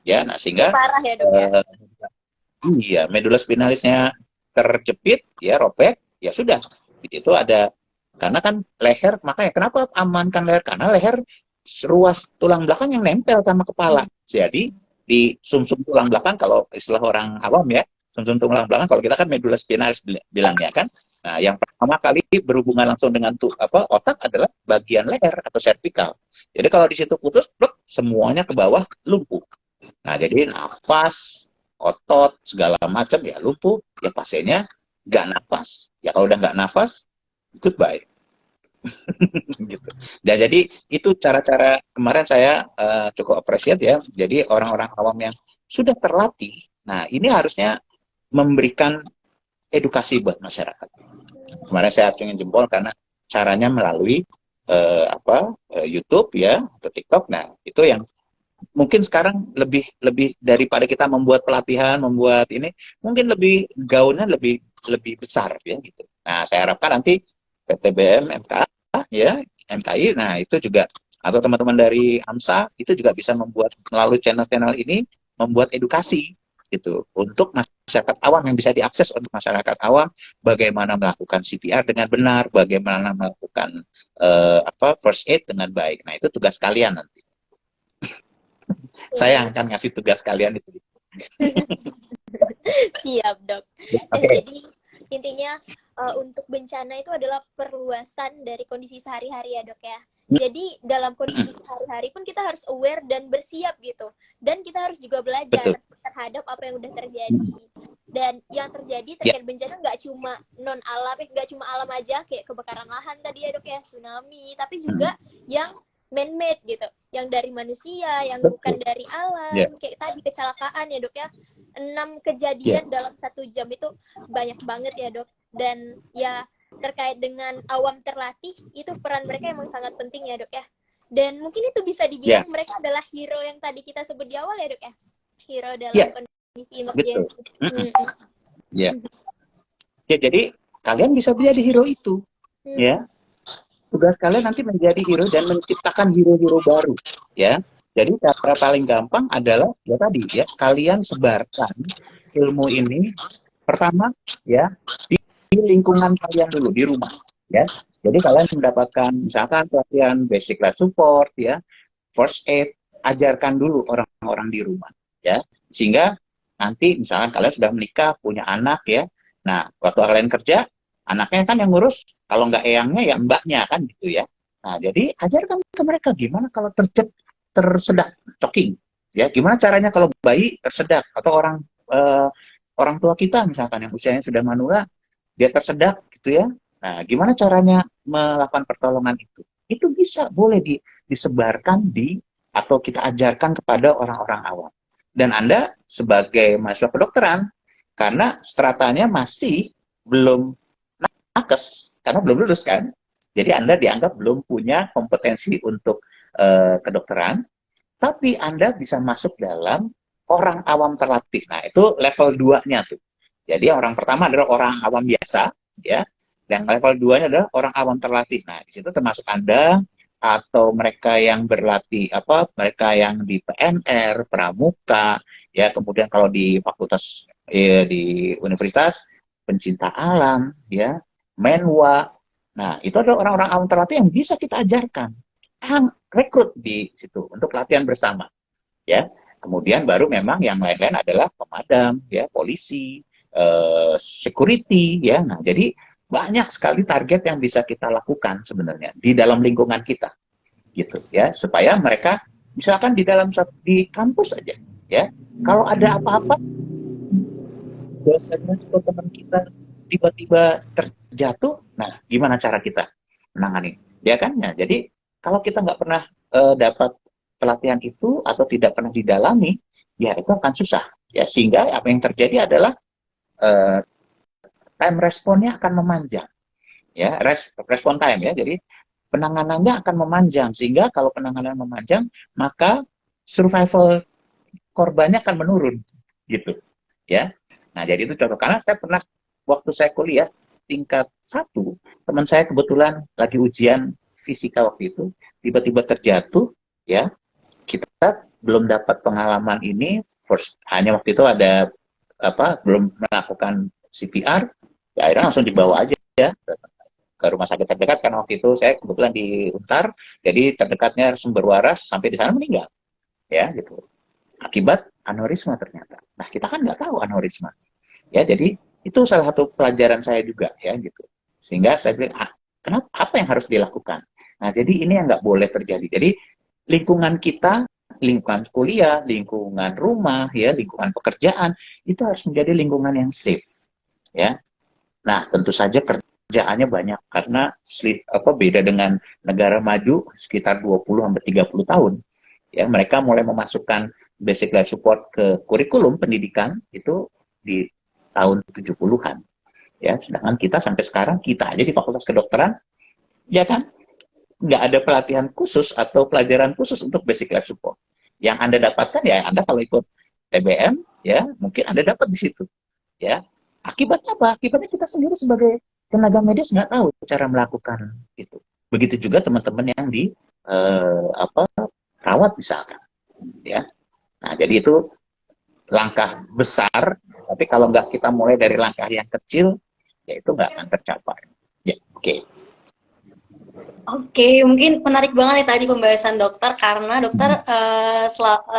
Ya, nah sehingga
parah ya dok ya.
Iya, medula spinalisnya terjepit, ya robek, ya sudah. Itu ada, karena kan leher, makanya kenapa amankan leher? Karena leher ruas tulang belakang yang nempel sama kepala. Jadi di sumsum tulang belakang, kalau istilah orang awam ya, sumsum tulang belakang, kalau kita kan medula spinalis bilangnya kan. Nah, yang pertama kali berhubungan langsung dengan otak adalah bagian leher atau servikal. Jadi kalau di situ putus, pluk, semuanya ke bawah lumpuh. Nah, jadi nafas, otot, segala macam ya lumpuh, ya pasiennya nggak nafas. Ya kalau udah nggak nafas, goodbye. Gitu. Dan jadi itu cara-cara kemarin saya cukup apresiat ya. Jadi orang-orang awam yang sudah terlatih, nah ini harusnya memberikan edukasi buat masyarakat. Kemarin saya acungin jempol karena caranya melalui YouTube ya atau TikTok. Nah itu yang mungkin sekarang lebih daripada kita membuat pelatihan, membuat ini, mungkin lebih gaunnya lebih besar ya gitu. Nah saya harapkan nanti PTBM, MK ya, MKI, nah itu juga, atau teman-teman dari AMSA itu juga bisa membuat melalui channel-channel ini membuat edukasi gitu untuk masyarakat awam, yang bisa diakses untuk masyarakat awam, bagaimana melakukan CPR dengan benar, bagaimana melakukan first aid dengan baik. Nah itu tugas kalian nanti. Saya akan ngasih tugas kalian itu.
Siap dok.
Okay.
Jadi intinya untuk bencana itu adalah perluasan dari kondisi sehari-hari ya dok ya. Jadi dalam kondisi sehari-hari pun kita harus aware dan bersiap gitu. Dan kita harus juga belajar terhadap apa yang udah terjadi. Dan yang terjadi terkait bencana nggak cuma non alam, nggak cuma alam aja kayak kebakaran lahan tadi ya dok ya, tsunami, tapi juga yang man-made gitu, yang dari manusia, yang bukan dari alam, kayak tadi kecelakaan ya dok ya, 6 kejadian dalam 1 jam itu banyak banget ya dok. Dan ya terkait dengan awam terlatih, itu peran mereka emang sangat penting ya dok ya. Dan mungkin itu bisa dibilang mereka adalah hero yang tadi kita sebut di awal ya dok ya, hero dalam kondisi emergency.
Ya, jadi kalian bisa menjadi hero itu, ya. Tugas kalian nanti menjadi hero dan menciptakan hero-hero baru, ya. Jadi cara paling gampang adalah ya tadi ya, kalian sebarkan ilmu ini pertama ya di lingkungan kalian dulu, di rumah, ya. Jadi kalian mendapatkan misalkan pelatihan basic life support ya, first aid, ajarkan dulu orang-orang di rumah, ya. Sehingga nanti misalkan kalian sudah menikah, punya anak ya. Nah, waktu kalian kerja, Anaknya kan yang ngurus, kalau nggak eyangnya ya mbaknya kan gitu ya. Nah, jadi ajarkan ke mereka gimana kalau tersedak choking. Ya, gimana caranya kalau bayi tersedak atau eh, orang tua kita misalkan yang usianya sudah manula, dia tersedak gitu ya. Nah, gimana caranya melakukan pertolongan itu? Itu bisa boleh disebarkan atau kita ajarkan kepada orang-orang awam. Dan Anda sebagai mahasiswa kedokteran, karena stratanya masih belum nakes, karena belum lulus kan, jadi Anda dianggap belum punya kompetensi untuk kedokteran, tapi Anda bisa masuk dalam orang awam terlatih. Nah, itu level 2-nya tuh. Jadi orang pertama adalah orang awam biasa, ya. Dan level 2-nya adalah orang awam terlatih. Nah, di situ termasuk Anda atau mereka yang berlatih mereka yang di PNR, Pramuka, ya, kemudian kalau di fakultas di universitas pencinta alam, ya, Menwa. Nah, itu adalah orang-orang awam terlatih yang bisa kita ajarkan. Rekrut di situ untuk latihan bersama, ya. Kemudian baru memang yang lain-lain adalah pemadam, ya, polisi, security, ya. Nah, jadi banyak sekali target yang bisa kita lakukan sebenarnya di dalam lingkungan kita, gitu, ya, supaya mereka misalkan di kampus aja, ya. Kalau ada apa-apa, dosennya atau teman kita tiba-tiba terjatuh, nah gimana cara kita menangani, ya kan? Nah, jadi kalau kita nggak pernah dapat pelatihan itu atau tidak pernah didalami, ya itu akan susah, ya, sehingga apa yang terjadi adalah uh, time responnya akan memanjang, ya, respon time, ya, jadi penanganannya akan memanjang, sehingga kalau penanganan memanjang maka survival korbannya akan menurun, gitu, ya. Nah, jadi itu contoh, karena saya pernah waktu saya kuliah tingkat 1, teman saya kebetulan lagi ujian fisika waktu itu, tiba-tiba terjatuh, ya. Kita belum dapat pengalaman ini, hanya waktu itu ada belum melakukan CPR, ya akhirnya langsung dibawa aja, ya, ke rumah sakit terdekat, karena waktu itu saya kebetulan di Untar, jadi terdekatnya sumber waras, sampai di sana meninggal, ya, gitu, akibat aneurisma ternyata. Nah, kita kan nggak tahu aneurisma, ya, jadi itu salah satu pelajaran saya juga, ya, gitu, sehingga saya bilang, kenapa, apa yang harus dilakukan. Nah, jadi ini yang nggak boleh terjadi. Jadi lingkungan kita, lingkungan kuliah, lingkungan rumah, ya, lingkungan pekerjaan, itu harus menjadi lingkungan yang safe, ya. Nah, tentu saja kerjaannya banyak, karena beda dengan negara maju sekitar 20-30 tahun, ya, mereka mulai memasukkan basic life support ke kurikulum pendidikan itu di tahun 70-an, ya, sedangkan kita sampai sekarang, kita aja di Fakultas Kedokteran, ya kan, nggak ada pelatihan khusus atau pelajaran khusus untuk basic life support. Yang Anda dapatkan, ya, Anda kalau ikut TBM, ya, mungkin Anda dapat di situ, ya. Akibatnya apa? Akibatnya kita sendiri sebagai tenaga medis nggak tahu cara melakukan itu. Begitu juga teman-teman yang di rawat misalkan, ya. Nah, jadi itu langkah besar, tapi kalau nggak kita mulai dari langkah yang kecil, ya itu nggak akan tercapai. Ya, oke.
Oke, mungkin menarik banget nih tadi pembahasan dokter, karena dokter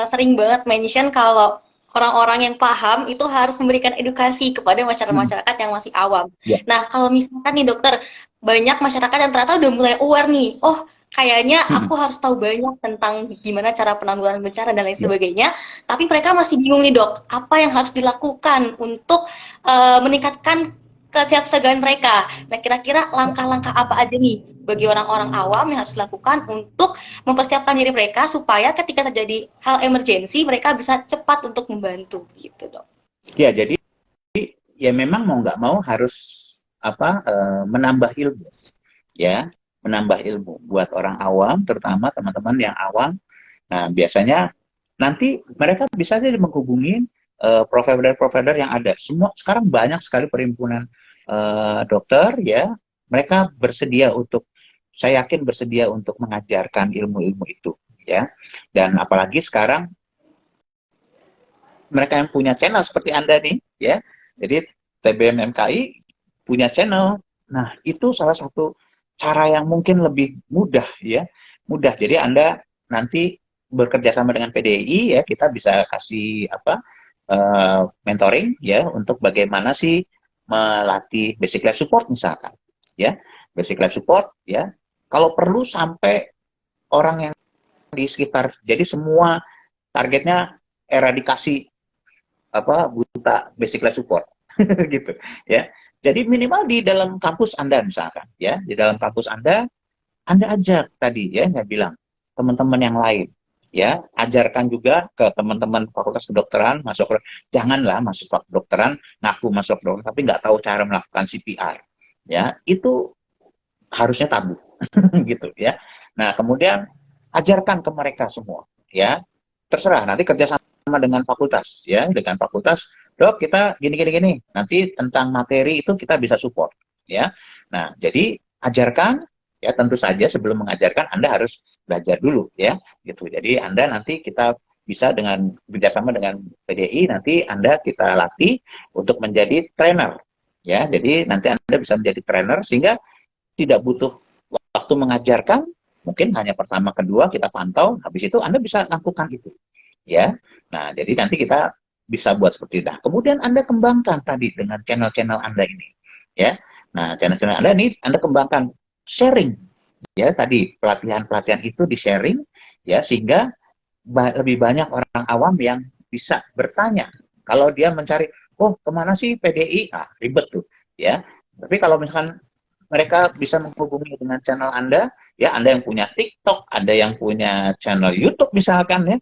sering banget mention kalau orang-orang yang paham itu harus memberikan edukasi kepada masyarakat-masyarakat yang masih awam.
Ya.
Nah, kalau misalkan nih dokter, banyak masyarakat yang ternyata udah mulai aware nih, oh kayaknya aku harus tahu banyak tentang gimana cara penanggulangan bencana dan lain sebagainya, tapi mereka masih bingung nih dok, apa yang harus dilakukan untuk meningkatkan kesiapsiagaan mereka. Nah, kira-kira langkah-langkah apa aja nih bagi orang-orang awam yang harus dilakukan untuk mempersiapkan diri mereka supaya ketika terjadi hal emergensi mereka bisa cepat untuk membantu gitu, dok.
Ya, jadi ya memang mau nggak mau harus menambah ilmu, ya, menambah ilmu buat orang awam, terutama teman-teman yang awam. Nah, biasanya nanti mereka bisa aja menghubungi provider-provider yang ada. Semua sekarang banyak sekali perhimpunan dokter, ya, mereka bersedia untuk, saya yakin bersedia untuk mengajarkan ilmu-ilmu itu, ya. Dan apalagi sekarang mereka yang punya channel seperti Anda nih, ya. Jadi TBM MKI punya channel. Nah, itu salah satu cara yang mungkin lebih mudah, ya. Mudah. Jadi Anda nanti bekerja sama dengan PDI, ya, kita bisa kasih mentoring, ya, untuk bagaimana sih melatih basic life support misalkan, ya, basic life support, ya. Kalau perlu sampai orang yang di sekitar, jadi semua targetnya eradikasi buta basic life support, gitu, ya. Jadi minimal di dalam kampus Anda misalkan, ya, di dalam kampus Anda ajak tadi, ya, saya bilang teman-teman yang lain, ya, ajarkan juga ke teman-teman fakultas kedokteran, janganlah masuk fakultas kedokteran ngaku masuk dokter tapi nggak tahu cara melakukan CPR, ya, itu harusnya tabu. Gitu, ya. Nah, kemudian ajarkan ke mereka semua, ya, terserah nanti kerjasama dengan fakultas, ya, dengan fakultas, dok kita gini gini gini, nanti tentang materi itu kita bisa support, ya. Nah, jadi ajarkan, ya, tentu saja sebelum mengajarkan Anda harus belajar dulu, ya, gitu. Jadi Anda nanti kita bisa dengan kerjasama dengan PDI, nanti Anda kita latih untuk menjadi trainer, ya. Jadi nanti Anda bisa menjadi trainer sehingga tidak butuh waktu mengajarkan, mungkin hanya pertama kedua kita pantau, habis itu Anda bisa lakukan itu, ya. Nah, jadi nanti kita bisa buat seperti itu. Nah, kemudian Anda kembangkan tadi dengan channel-channel Anda ini, ya. Nah, channel-channel Anda ini Anda kembangkan, sharing, ya, tadi pelatihan-pelatihan itu di-sharing, ya, sehingga lebih banyak orang awam yang bisa bertanya. Kalau dia mencari, oh kemana sih PDI? Ah, ribet tuh, ya. Tapi kalau misalkan mereka bisa menghubungi dengan channel Anda, ya, Anda yang punya TikTok, ada yang punya channel YouTube misalkan, ya,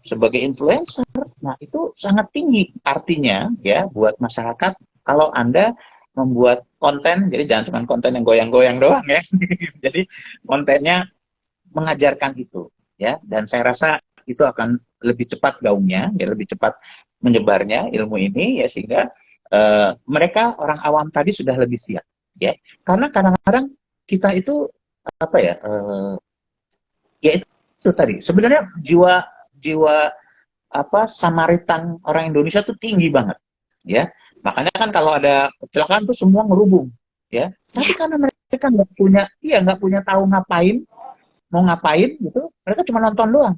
sebagai influencer, nah itu sangat tinggi artinya, ya, buat masyarakat kalau Anda membuat konten, jadi jangan cuma konten yang goyang-goyang doang, ya. Jadi kontennya mengajarkan itu, ya, dan saya rasa itu akan lebih cepat gaungnya, ya, lebih cepat menyebarnya ilmu ini, ya, sehingga mereka orang awam tadi sudah lebih siap, ya, karena kadang-kadang kita itu apa ya, ya itu tadi sebenarnya jiwa jiwa Samaritan orang Indonesia tuh tinggi banget, ya, makanya kan kalau ada kecelakaan tuh semua ngerubung, ya, tapi karena mereka nggak punya tahu mau ngapain gitu, mereka cuma nonton doang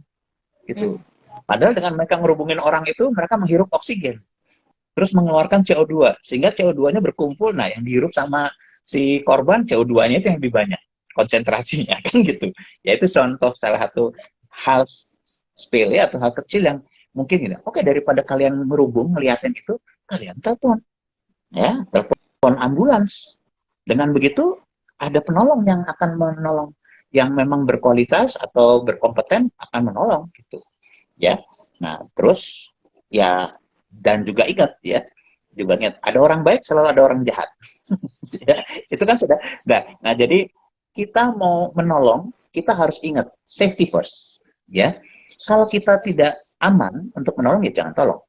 gitu. Padahal dengan mereka ngerubungin orang itu, mereka menghirup oksigen, terus mengeluarkan CO2, sehingga CO2-nya berkumpul, nah yang dihirup sama si korban, CO2-nya itu yang lebih banyak konsentrasinya, kan gitu. Ya itu contoh salah satu hal sepele atau hal kecil yang mungkin gitu. Oke, daripada kalian merubung ngeliatin itu, kalian telepon, ya, telepon ambulans. Dengan begitu ada penolong yang akan menolong, yang memang berkualitas atau berkompeten akan menolong gitu, ya. Nah, terus ya, dan juga ingat, ya, juga ingat ada orang baik selalu ada orang jahat. Ya, itu kan sudah. Nah, jadi kita mau menolong, kita harus ingat safety first, ya. Kalau kita tidak aman untuk menolong, ya jangan tolong,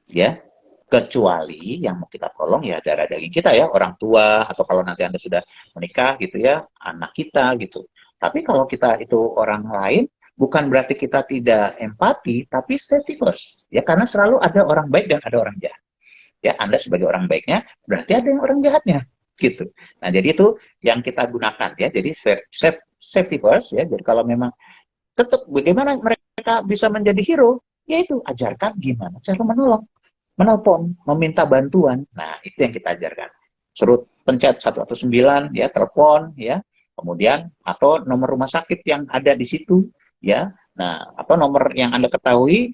ya. Kecuali yang mau kita tolong ya darah daging kita, ya, orang tua, atau kalau nanti Anda sudah menikah gitu, ya, anak kita gitu. Tapi kalau kita itu orang lain, bukan berarti kita tidak empati, tapi safety first, ya, karena selalu ada orang baik dan ada orang jahat, ya. Anda sebagai orang baiknya, berarti ada yang orang jahatnya gitu. Nah, jadi itu yang kita gunakan, ya. Jadi safety first, ya. Jadi kalau memang tetap bagaimana mereka bisa menjadi hero, yaitu ajarkan gimana cara menolong, menelpon, meminta bantuan. Nah, itu yang kita ajarkan. Suruh pencet 119, ya, telepon, ya. Kemudian atau nomor rumah sakit yang ada di situ, ya. Nah, atau nomor yang Anda ketahui,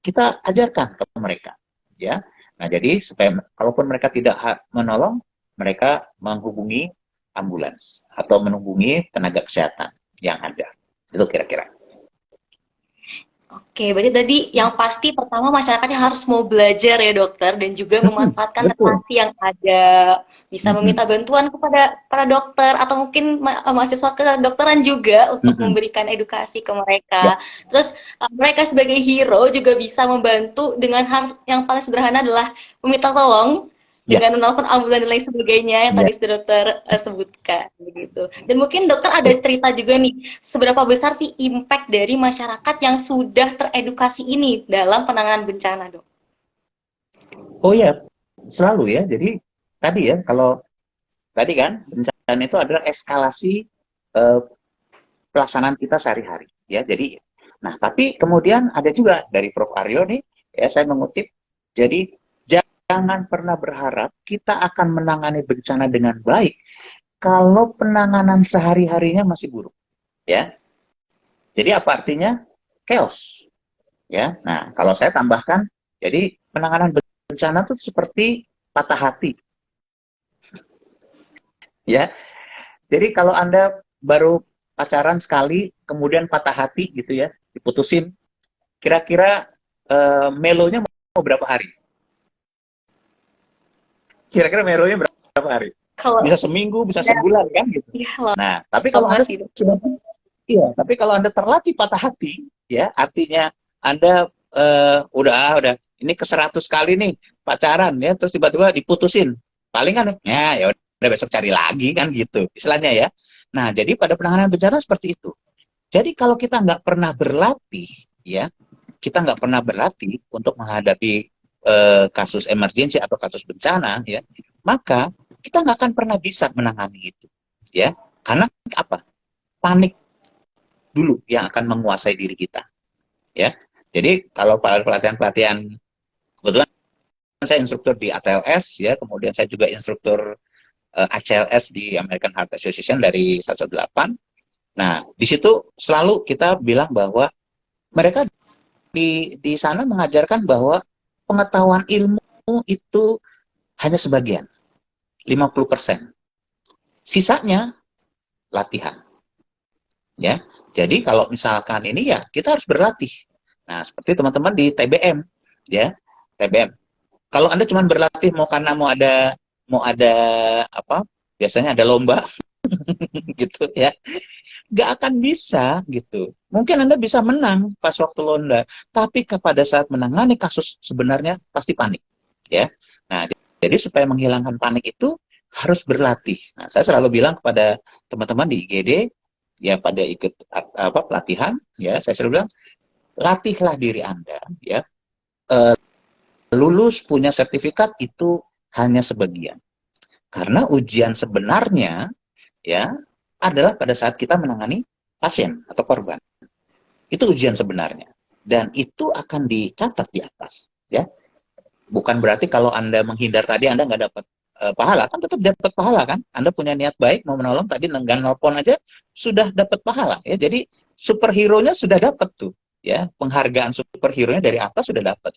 kita ajarkan ke mereka, ya. Nah, jadi supaya kalaupun mereka tidak menolong, mereka menghubungi ambulans atau menghubungi tenaga kesehatan yang ada. Itu kira-kira.
Oke, berarti tadi yang pasti pertama masyarakatnya harus mau belajar ya dokter, dan juga memanfaatkan
Betul.
relasi yang ada, bisa meminta bantuan kepada para dokter atau mungkin mahasiswa kedokteran juga untuk memberikan edukasi ke mereka.
Ya.
Terus mereka sebagai hero juga bisa membantu dengan hal yang paling sederhana adalah meminta tolong,
Ya.
dengan menelpon ambulans dan lain sebagainya yang tadi sudah dokter sebutkan begitu. Dan mungkin dokter ada cerita juga nih, seberapa besar sih impact dari masyarakat yang sudah teredukasi ini dalam penanganan bencana, Dok?
Oh ya, selalu, ya. Jadi tadi, ya, kalau tadi kan bencana itu adalah eskalasi pelaksanaan kita sehari-hari, ya. Jadi, nah, tapi kemudian ada juga dari Prof. Aryo nih, ya, saya mengutip, jadi jangan pernah berharap kita akan menangani bencana dengan baik kalau penanganan sehari-harinya masih buruk, ya. Jadi apa artinya? Chaos, ya. Nah, kalau saya tambahkan, jadi penanganan bencana itu seperti patah hati, ya. Jadi kalau Anda baru pacaran sekali, kemudian patah hati gitu ya, diputusin, kira-kira melonya mau berapa hari? Kira-kira melonya berapa hari?
Kalau
Bisa seminggu, bisa
ya,
sebulan kan gitu.
ya,
Nah, tapi kalau
lama
Anda
sih.
sudah, iya, tapi kalau Anda terlatih patah hati, ya, artinya Anda udah ini ke 100 kali nih pacaran ya, terus tiba-tiba diputusin. Paling kan ya udah besok cari lagi kan gitu. Istilahnya ya. Nah, jadi pada penanganan bencana seperti itu. Jadi kalau kita nggak pernah berlatih, ya, kita nggak pernah berlatih untuk menghadapi kasus emergensi atau kasus bencana, ya, maka kita nggak akan pernah bisa menangani itu, ya, karena apa? Panik dulu yang akan menguasai diri kita, ya. Jadi kalau pelatihan-pelatihan, kebetulan saya instruktur di ATLS, ya, kemudian saya juga instruktur ACLS di American Heart Association dari 118. Nah, di situ selalu kita bilang bahwa mereka di sana mengajarkan bahwa pengetahuan ilmu itu hanya sebagian, 50%. Sisanya latihan, ya. Jadi kalau misalkan ini ya kita harus berlatih. Nah, seperti teman-teman di TBM, ya. TBM. Kalau Anda cuma berlatih karena mau ada apa? Biasanya ada lomba gitu ya. Nggak akan bisa gitu. Mungkin Anda bisa menang pas waktu lomba, tapi pada saat menangani kasus sebenarnya pasti panik, ya. Nah, jadi supaya menghilangkan panik itu harus berlatih. Nah, saya selalu bilang kepada teman-teman di IGD, ya, pada ikut apa pelatihan, ya, saya selalu bilang latihlah diri Anda, ya. Lulus punya sertifikat itu hanya sebagian. Karena ujian sebenarnya, ya, adalah pada saat kita menangani pasien atau korban. Itu ujian sebenarnya. Dan itu akan dicatat di atas, ya. Bukan berarti kalau Anda menghindar tadi Anda nggak dapat pahala, kan tetap dapat pahala kan. Anda punya niat baik mau menolong, tadi nggak nelpon aja sudah dapat pahala, ya. Jadi superhero-nya sudah dapat tuh, ya. Penghargaan superhero-nya dari atas sudah dapat.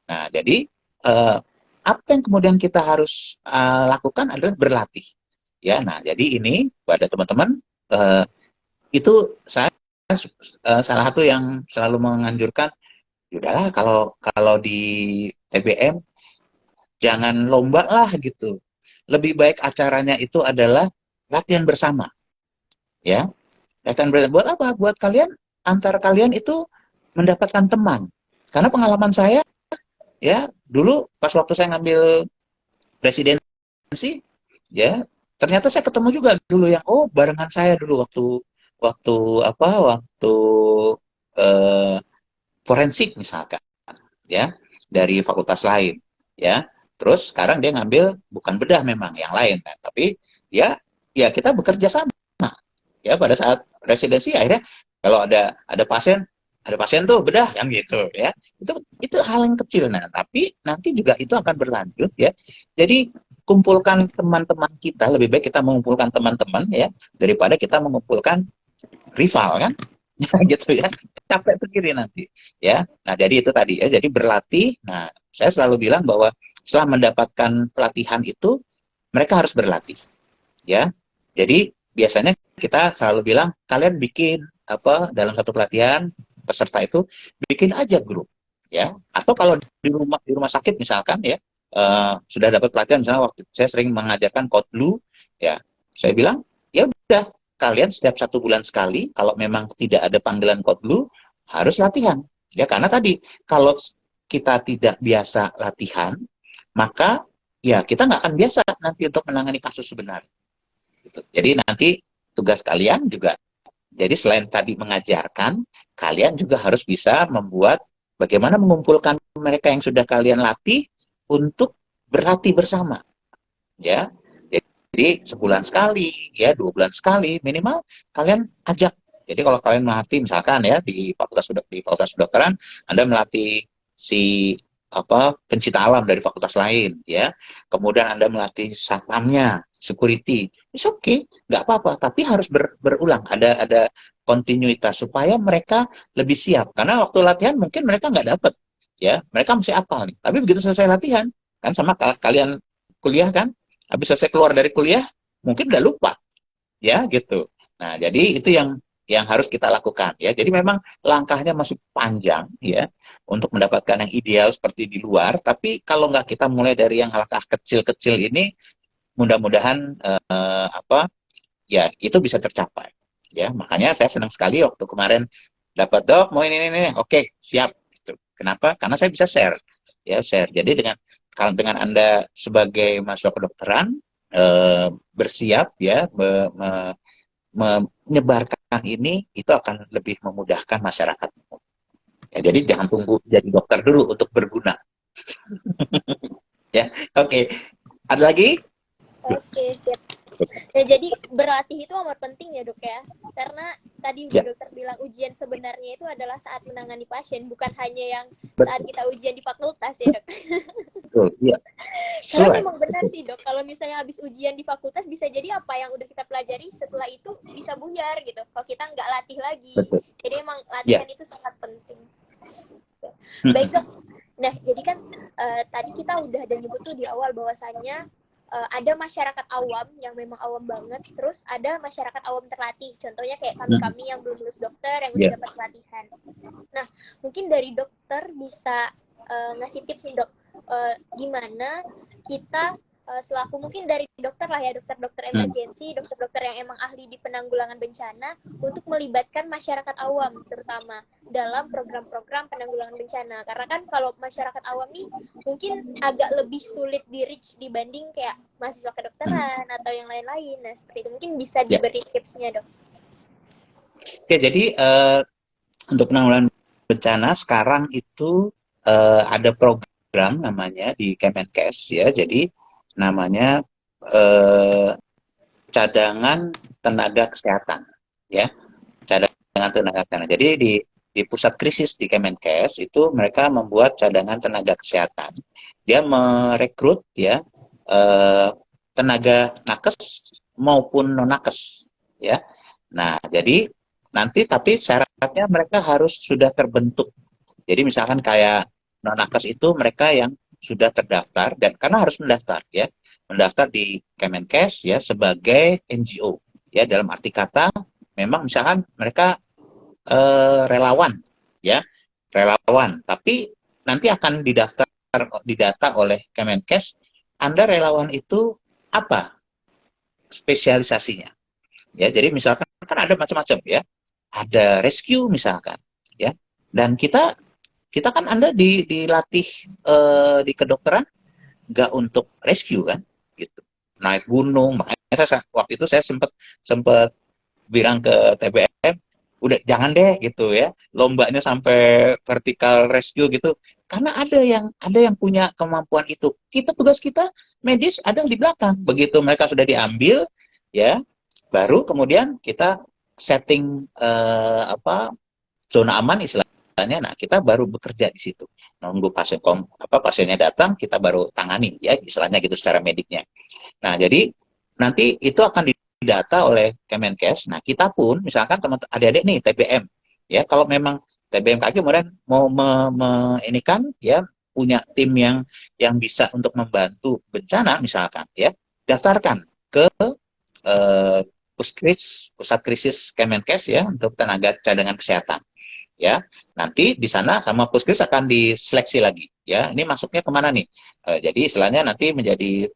Nah, jadi apa yang kemudian kita harus lakukan adalah berlatih, ya. Nah, jadi ini pada teman-teman, itu saya salah satu yang selalu menganjurkan, yaudahlah kalau di TBM jangan lomba lah gitu. Lebih baik acaranya itu adalah latihan bersama, ya. Latihan bersama buat apa? Buat kalian, antar kalian itu mendapatkan teman. Karena pengalaman saya, ya, dulu pas waktu saya ngambil presidensi, ya, ternyata saya ketemu juga dulu yang barengan saya dulu waktu waktu waktu eh, forensik misalkan, ya, dari fakultas lain, ya. Terus sekarang dia ngambil bukan bedah memang yang lain, kan? Tapi ya kita bekerja sama, ya. Pada saat residensi akhirnya kalau ada pasien tuh bedah yang gitu, ya. Itu hal yang kecil. Nah, tapi nanti juga itu akan berlanjut, ya. Jadi kumpulkan teman-teman kita, lebih baik kita mengumpulkan teman-teman, ya, daripada kita mengumpulkan rival kan. Gitu ya, capek sendiri nanti, ya. Nah, jadi itu tadi, ya, jadi berlatih. Nah, saya selalu bilang bahwa setelah mendapatkan pelatihan itu mereka harus berlatih, ya. Jadi biasanya kita selalu bilang kalian bikin dalam satu pelatihan, peserta itu bikin aja grup, ya. Atau kalau di rumah sakit misalkan, ya, sudah dapat pelatihan, misalnya waktu saya sering mengajarkan code blue, ya, saya bilang ya udah, kalian setiap 1 bulan sekali, kalau memang tidak ada panggilan code blue, harus latihan, ya. Karena tadi kalau kita tidak biasa latihan, maka ya kita nggak akan biasa nanti untuk menangani kasus sebenarnya, gitu. Jadi nanti tugas kalian juga, jadi selain tadi mengajarkan, kalian juga harus bisa membuat bagaimana mengumpulkan mereka yang sudah kalian latih untuk berlatih bersama, ya. Jadi sebulan sekali, ya, 2 bulan sekali minimal kalian ajak. Jadi kalau kalian melatih misalkan, ya, di fakultas kedokteran, Anda melatih si pencinta alam dari fakultas lain, ya. Kemudian Anda melatih satpamnya, security, it's okay, nggak apa-apa. Tapi harus berulang, ada kontinuitas supaya mereka lebih siap. Karena waktu latihan mungkin mereka nggak dapet, ya. Mereka masih apal nih. Tapi begitu selesai latihan, kan sama kalian kuliah kan, habis selesai keluar dari kuliah, mungkin udah lupa, ya gitu. Nah, jadi itu yang harus kita lakukan, ya. Jadi memang langkahnya masih panjang, ya, untuk mendapatkan yang ideal seperti di luar. Tapi kalau nggak kita mulai dari yang langkah kecil-kecil ini, mudah-mudahan ya itu bisa tercapai, ya. Makanya saya senang sekali waktu kemarin dapat, dok mau ini, oke siap. Gitu. Kenapa? Karena saya bisa share, ya share. Jadi dengan Anda sebagai mahasiswa kedokteran bersiap, ya, menyebarkan ini, itu akan lebih memudahkan masyarakat. Ya, jadi jangan tunggu jadi dokter dulu untuk berguna. Ya, oke. Ada lagi?
Oke, siap. Ya, jadi berlatih itu amat penting ya, Dok ya. Karena tadi
Ya.
dokter bilang ujian sebenarnya itu adalah saat menangani pasien, bukan hanya yang saat kita ujian di fakultas ya, Dok.
Betul, iya.
Karena memang benar sih, Dok. Kalau misalnya habis ujian di fakultas, bisa jadi apa yang udah kita pelajari setelah itu bisa buyar gitu. Kalau kita nggak latih lagi.
Betul.
Jadi emang latihan itu sangat penting. Baik, Dok. Nah, jadi kan tadi kita udah ada nyebut tuh di awal bahwasannya ada masyarakat awam yang memang awam banget, terus ada masyarakat awam terlatih. Contohnya kayak kami yang belum lulus dokter yang udah dapat pelatihan. Nah, mungkin dari dokter bisa ngasih tips nih, Dok. Gimana kita selaku mungkin dari dokter lah ya, dokter-dokter emergency, dokter-dokter yang emang ahli di penanggulangan bencana, untuk melibatkan masyarakat awam terutama dalam program-program penanggulangan bencana. Karena kan kalau masyarakat awam nih mungkin agak lebih sulit di reach dibanding kayak mahasiswa kedokteran atau yang lain-lain. Nah, seperti itu mungkin bisa diberi tipsnya, Dok.
Oke, jadi untuk penanggulangan bencana sekarang itu ada program namanya di Kemenkes, ya. Jadi namanya cadangan tenaga kesehatan, ya, cadangan tenaga kesehatan. Jadi di pusat krisis di Kemenkes itu mereka membuat cadangan tenaga kesehatan. Dia merekrut, ya, tenaga nakes maupun non nakes, ya. Nah, jadi nanti tapi syaratnya mereka harus sudah terbentuk. Jadi misalkan kayak non nakes itu mereka yang sudah terdaftar, dan karena harus mendaftar, ya, mendaftar di Kemenkes, ya, sebagai NGO, ya, dalam arti kata memang misalkan mereka relawan, ya, relawan, tapi nanti akan didata oleh Kemenkes, Anda relawan itu apa spesialisasinya, ya. Jadi misalkan kan ada macam-macam, ya, ada rescue misalkan, ya, dan kita kan Anda dilatih di kedokteran nggak untuk rescue kan, gitu, naik gunung. Makanya waktu itu saya sempat bilang ke TBM, udah jangan deh gitu, ya, lombanya sampai vertical rescue gitu, karena ada yang punya kemampuan itu. Tugas kita medis ada di belakang. Begitu mereka sudah diambil, ya, baru kemudian kita setting zona aman istilahnya. Nah, kita baru bekerja di situ. Nunggu pasiennya datang, kita baru tangani, ya, istilahnya gitu secara mediknya. Nah, jadi nanti itu akan didata oleh Kemenkes. Nah, kita pun misalkan teman adik-adik nih TBM, ya, kalau memang TBMKG kemudian mau ini kan, ya, punya tim yang bisa untuk membantu bencana misalkan, ya, daftarkan ke pusat krisis Kemenkes, ya, untuk tenaga cadangan kesehatan, ya. Nanti di sana sama puskes akan diseleksi lagi, ya, ini masuknya kemana nih. Jadi istilahnya nanti menjadi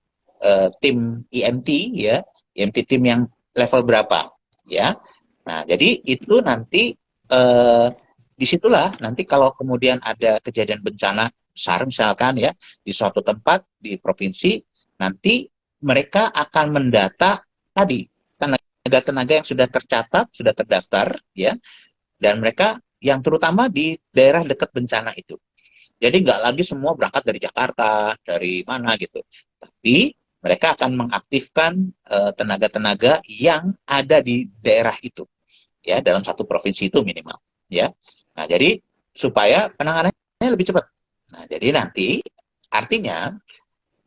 tim IMT, ya, IMT tim yang level berapa, ya. Nah, jadi itu nanti disitulah nanti kalau kemudian ada kejadian bencana besar misalkan, ya, di suatu tempat di provinsi, nanti mereka akan mendata tadi tenaga-tenaga yang sudah tercatat, sudah terdaftar, ya, dan mereka yang terutama di daerah dekat bencana itu. Jadi nggak lagi semua berangkat dari Jakarta, dari mana gitu. Tapi mereka akan mengaktifkan tenaga-tenaga yang ada di daerah itu, ya, dalam satu provinsi itu minimal, ya. Nah, jadi supaya penanganannya lebih cepat, Nah, jadi nanti artinya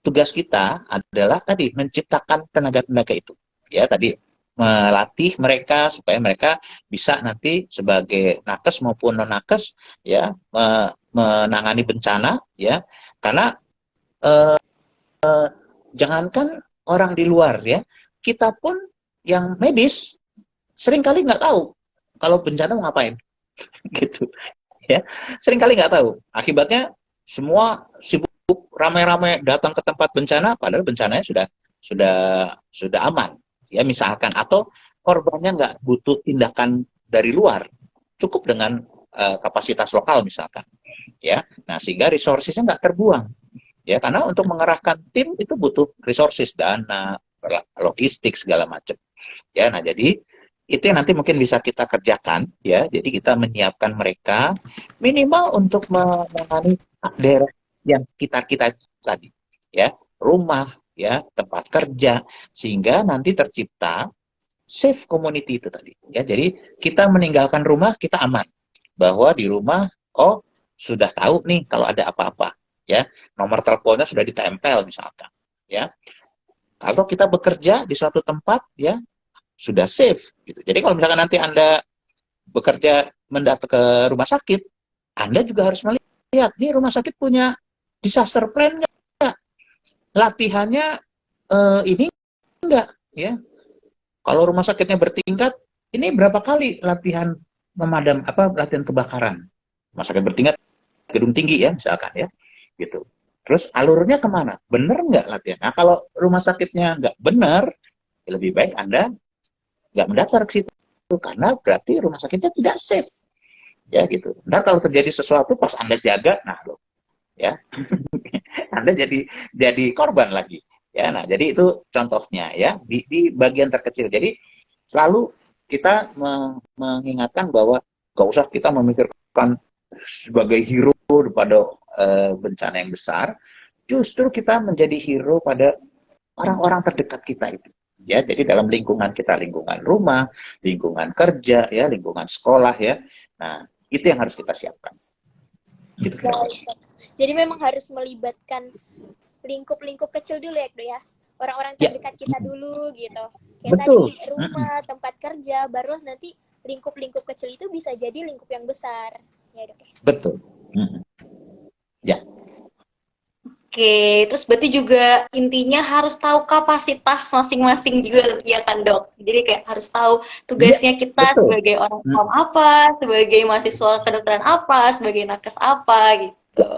tugas kita adalah tadi menciptakan tenaga-tenaga itu. Ya, tadi melatih mereka supaya mereka bisa nanti sebagai nakes maupun non nakes ya menangani bencana ya. Karena jangankan orang di luar ya, kita pun yang medis seringkali nggak tahu kalau bencana mau ngapain gitu ya. Seringkali nggak tahu. Akibatnya semua sibuk ramai-ramai datang ke tempat bencana padahal bencananya sudah aman ya misalkan, atau korbannya nggak butuh tindakan dari luar, cukup dengan kapasitas lokal misalkan ya. Nah, sehingga resourcesnya nggak terbuang ya, karena untuk mengerahkan tim itu butuh resources, dana, logistik segala macam ya. Nah, jadi itu yang nanti mungkin bisa kita kerjakan ya. Jadi kita menyiapkan mereka minimal untuk menangani daerah yang sekitar kita tadi ya, rumah ya, tempat kerja, sehingga nanti tercipta safe community itu tadi ya. Jadi kita meninggalkan rumah kita aman, bahwa di rumah oh sudah tahu nih kalau ada apa-apa ya, nomor teleponnya sudah ditempel misalkan ya. Kalau kita bekerja di suatu tempat ya sudah safe gitu. Jadi kalau misalkan nanti Anda bekerja mendaftar ke rumah sakit, Anda juga harus melihat nih rumah sakit punya disaster plan nggak? Latihannya ini enggak ya. Kalau rumah sakitnya bertingkat, ini berapa kali latihan latihan kebakaran? Rumah sakit bertingkat gedung tinggi ya misalkan ya gitu. Terus alurnya kemana? Bener nggak latihan? Nah, kalau rumah sakitnya nggak bener, ya lebih baik Anda nggak mendaftar ke situ, karena berarti rumah sakitnya tidak safe ya gitu. Nah, kalau terjadi sesuatu pas Anda jaga, nah loh ya Anda jadi korban lagi ya. Nah, jadi itu contohnya ya di bagian terkecil. Jadi selalu kita mengingatkan bahwa gak usah kita memikirkan sebagai hero pada bencana yang besar, justru kita menjadi hero pada orang-orang terdekat kita itu ya. Jadi dalam lingkungan kita, lingkungan rumah, lingkungan kerja ya, lingkungan sekolah ya. Nah, itu yang harus kita siapkan gitu kira-kira.
Jadi memang harus melibatkan lingkup-lingkup kecil dulu ya, Bro ya. Orang-orang terdekat kita dulu gitu. Kayak
Betul.
tadi rumah, tempat kerja, baru nanti lingkup-lingkup kecil itu bisa jadi lingkup yang besar. Ya, Dok.
Betul. Ya.
Oke, terus berarti juga intinya harus tahu kapasitas masing-masing juga ya kan dok. Jadi kayak harus tahu tugasnya kita
betul.
sebagai orang awam apa, sebagai mahasiswa kedokteran apa, sebagai nakes apa gitu.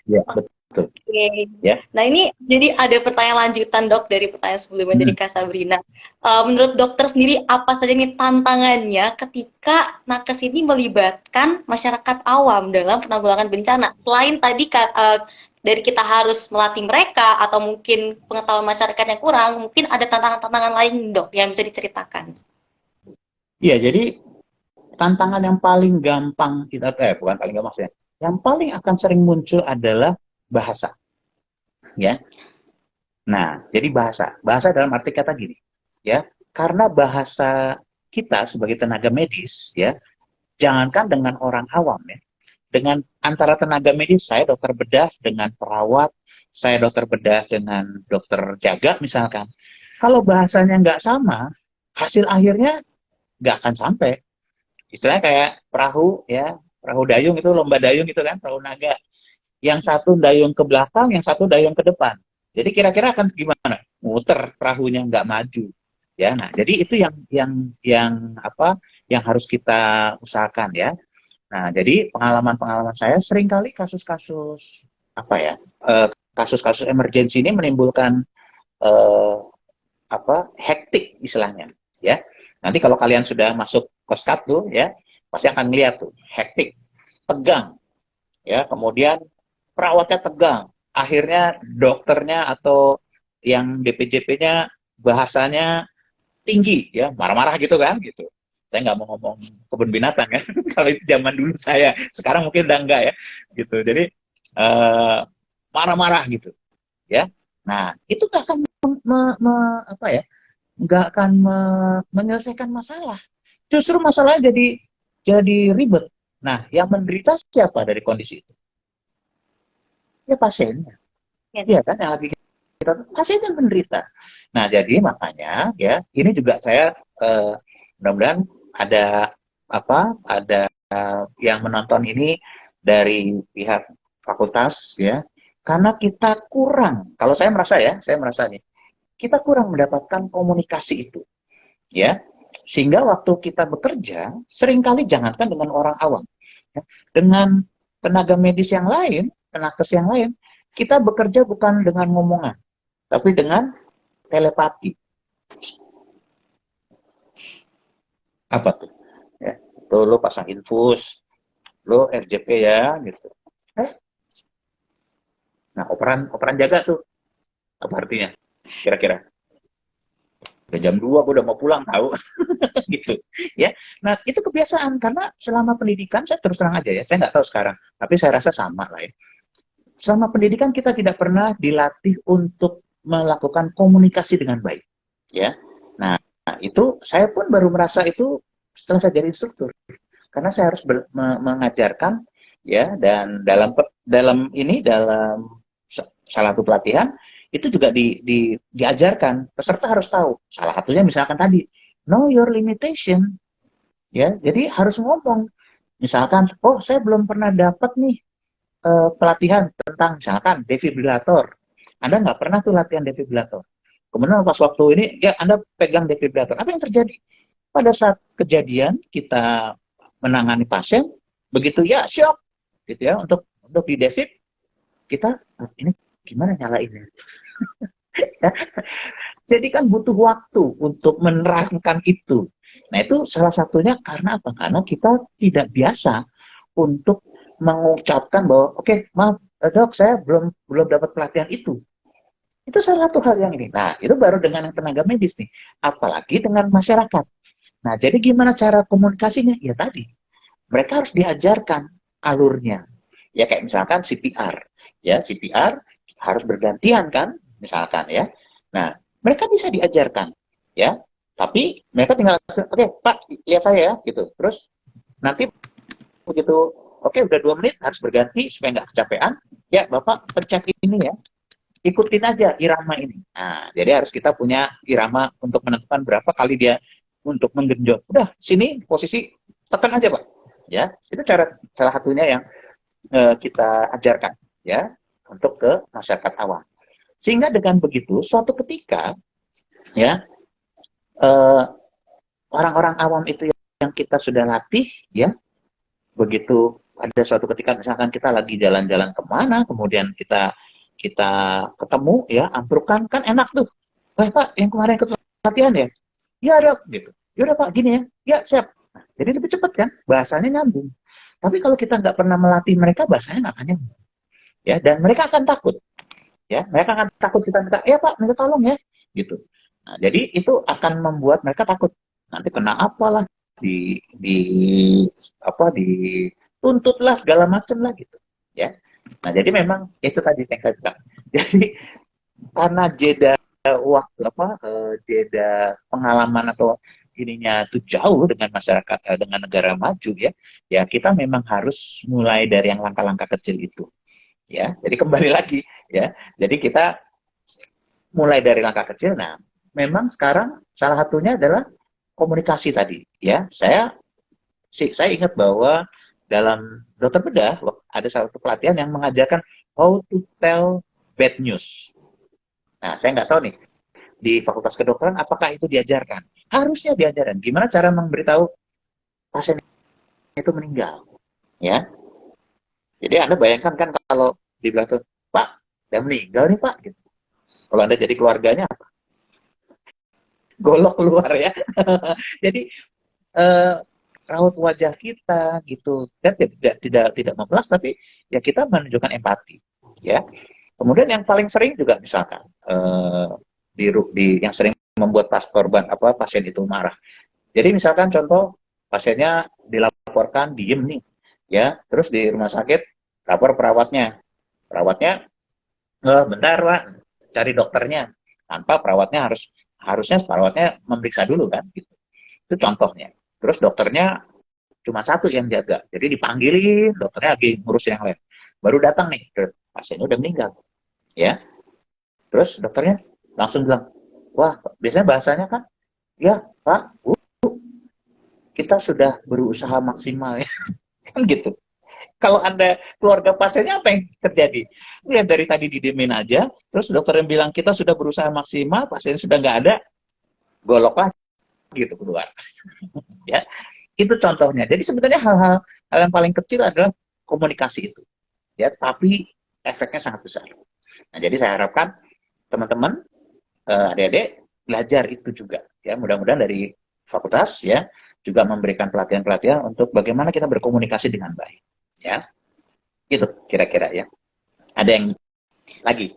Ya, betul.
Oke.
Ya.
Nah ini jadi ada pertanyaan lanjutan dok dari pertanyaan sebelumnya dari Kak Sabrina. Menurut dokter sendiri apa saja nih tantangannya ketika nakes ini melibatkan masyarakat awam dalam penanggulangan bencana? Selain tadi dari kita harus melatih mereka atau mungkin pengetahuan masyarakat yang kurang, mungkin ada tantangan-tantangan lain dok yang bisa diceritakan.
Iya, jadi tantangan yang paling gampang kita bukan paling gampang maksudnya, yang paling akan sering muncul adalah bahasa. Ya. Nah, jadi bahasa dalam arti kata gini, ya, karena bahasa kita sebagai tenaga medis, ya, jangankan dengan orang awam ya, dengan antara tenaga medis, saya dokter bedah dengan perawat, saya dokter bedah dengan dokter jaga misalkan, kalau bahasanya nggak sama, hasil akhirnya nggak akan sampai. Istilahnya kayak perahu ya, perahu dayung itu, lomba dayung itu kan, perahu naga. Yang satu dayung ke belakang, yang satu dayung ke depan. Jadi kira-kira akan gimana? Muter perahunya, nggak maju. Ya, nah jadi itu yang harus kita usahakan ya. Nah, jadi pengalaman-pengalaman saya seringkali kasus-kasus kasus-kasus emergensi ini menimbulkan hektik istilahnya ya. Nanti kalau kalian sudah masuk Koskap tuh ya, pasti akan melihat tuh hektik, tegang ya, kemudian perawatnya tegang, akhirnya dokternya atau yang DPJP-nya bahasanya tinggi ya, marah-marah gitu kan gitu. Saya nggak mau ngomong kebun binatang ya, kalau itu zaman dulu saya, sekarang mungkin udah enggak ya, gitu. Jadi marah-marah gitu, ya. Nah itu nggak akan nggak akan menyelesaikan masalah. Justru masalahnya jadi ribet. Nah yang menderita siapa dari kondisi itu? Ya pasiennya.
Ya.
Iya kan, yang lagi kita pasien yang menderita. Nah, jadi makanya ya, ini juga saya mudah-mudahan ada ada yang menonton ini dari pihak fakultas ya. Karena kita kurang, kalau saya merasa nih, kita kurang mendapatkan komunikasi itu, ya. Sehingga waktu kita bekerja, seringkali jangankan dengan orang awam, ya, dengan tenaga medis yang lain, tenaga yang lain, kita bekerja bukan dengan ngomongan, tapi dengan telepati. Apa tuh? Ya, tuh lo pasang infus, lo RJP ya, gitu. Nah, operan jaga tuh, apa artinya? Kira-kira? Udah jam 2, gue udah mau pulang, tahu. Gitu ya. Nah, itu kebiasaan karena selama pendidikan, saya terus terang aja ya, saya nggak tahu sekarang, tapi saya rasa sama lah ya. Selama pendidikan kita tidak pernah dilatih untuk melakukan komunikasi dengan baik, ya. Nah, itu saya pun baru merasa itu setelah saya jadi instruktur, karena saya harus mengajarkan, ya, dan dalam salah satu pelatihan itu juga diajarkan peserta harus tahu. Salah satunya misalkan tadi know your limitation, ya. Jadi harus ngomong. Misalkan, oh saya belum pernah dapat nih pelatihan tentang misalkan defibrilator. Anda nggak pernah tuh latihan defibrilator. Kemudian pas waktu ini, ya Anda pegang defibrilator. Apa yang terjadi? Pada saat kejadian kita menangani pasien, begitu ya shock, gitu ya, untuk di defib, kita ini gimana nyalainnya? Ya. Jadi kan butuh waktu untuk menerangkan itu. Nah, itu salah satunya karena apa? Karena kita tidak biasa untuk mengucapkan bahwa oke, maaf dok, saya belum dapat pelatihan itu. Itu salah satu hal yang ini. Nah, itu baru dengan yang tenaga medis nih. Apalagi dengan masyarakat. Nah, jadi gimana cara komunikasinya? Ya tadi, mereka harus diajarkan alurnya. Ya kayak misalkan CPR. Ya, CPR harus bergantian kan, misalkan ya. Nah, mereka bisa diajarkan, ya. Tapi mereka tinggal, oke, Pak, lihat saya ya, gitu. Terus nanti begitu, oke, udah 2 menit harus berganti supaya nggak kecapean. Ya, Bapak pencet ini ya, ikutin aja irama ini. Nah, jadi harus kita punya irama untuk menentukan berapa kali dia untuk menggenjot. Udah, sini posisi tekan aja, Pak. Ya, itu cara salah satunya yang kita ajarkan, ya, untuk ke masyarakat awam. Sehingga dengan begitu, suatu ketika, ya, orang-orang awam itu yang kita sudah latih, ya, begitu ada suatu ketika misalkan kita lagi jalan-jalan kemana, kemudian kita ketemu, ya, amprukan, kan enak tuh. Pak, yang kemarin ikut latihan ya? Ya, dok, gitu. Yaudah Pak, gini ya. Ya, siap. Nah, jadi lebih cepat kan? Bahasanya nyambung. Tapi kalau kita nggak pernah melatih mereka, bahasanya nggak akan nyambung. Ya, dan mereka akan takut. Ya, mereka akan takut kita minta, ya Pak, minta tolong ya, gitu. Nah, jadi itu akan membuat mereka takut. Nanti kena apalah, dituntut lah segala macam lah gitu. Ya. Nah, jadi memang itu tadi yang saya bilang. Jadi karena jeda pengalaman atau ininya itu jauh dengan masyarakat, dengan negara maju ya. Ya kita memang harus mulai dari yang langkah-langkah kecil itu. Ya, jadi kembali lagi ya. Jadi kita mulai dari langkah kecil. Nah, memang sekarang salah satunya adalah komunikasi tadi ya. Saya ingat bahwa dalam dokter bedah ada satu pelatihan yang mengajarkan how to tell bad news. Nah, saya nggak tahu nih di Fakultas Kedokteran apakah itu diajarkan. Harusnya diajarkan. Gimana cara memberitahu pasien itu meninggal, ya. Jadi Anda bayangkan kan kalau dibilang tuh, Pak, udah meninggal nih Pak, gitu. Kalau Anda jadi keluarganya apa? Golok keluar ya. Jadi raut wajah kita gitu, dan tidak membelas, tapi ya kita menunjukkan empati, ya. Kemudian yang paling sering juga misalkan yang sering membuat pasien itu marah. Jadi misalkan contoh pasiennya dilaporkan diem nih, ya, terus di rumah sakit lapor perawatnya, bentar Pak, cari dokternya, tanpa harusnya perawatnya memeriksa dulu kan, gitu. Itu contohnya. Terus dokternya cuma satu yang jaga, jadi dipanggilin, dokternya lagi ngurus yang lain. Baru datang nih pasiennya udah meninggal, ya. Terus dokternya langsung bilang, wah, biasanya bahasanya kan, ya Pak, Bu, kita sudah berusaha maksimal ya, kan gitu. Kalau Anda keluarga pasiennya apa yang terjadi? Lihat dari tadi didiemin aja, terus dokter yang bilang kita sudah berusaha maksimal, pasien sudah nggak ada, golok lagi gitu keluar. Ya, itu contohnya. Jadi sebenarnya hal yang paling kecil adalah komunikasi itu, ya, tapi efeknya sangat besar. Nah, jadi saya harapkan teman-teman, adik-adik belajar itu juga, ya. Mudah-mudahan dari fakultas ya juga memberikan pelatihan-pelatihan untuk bagaimana kita berkomunikasi dengan baik, ya. Itu kira-kira ya. Ada yang lagi?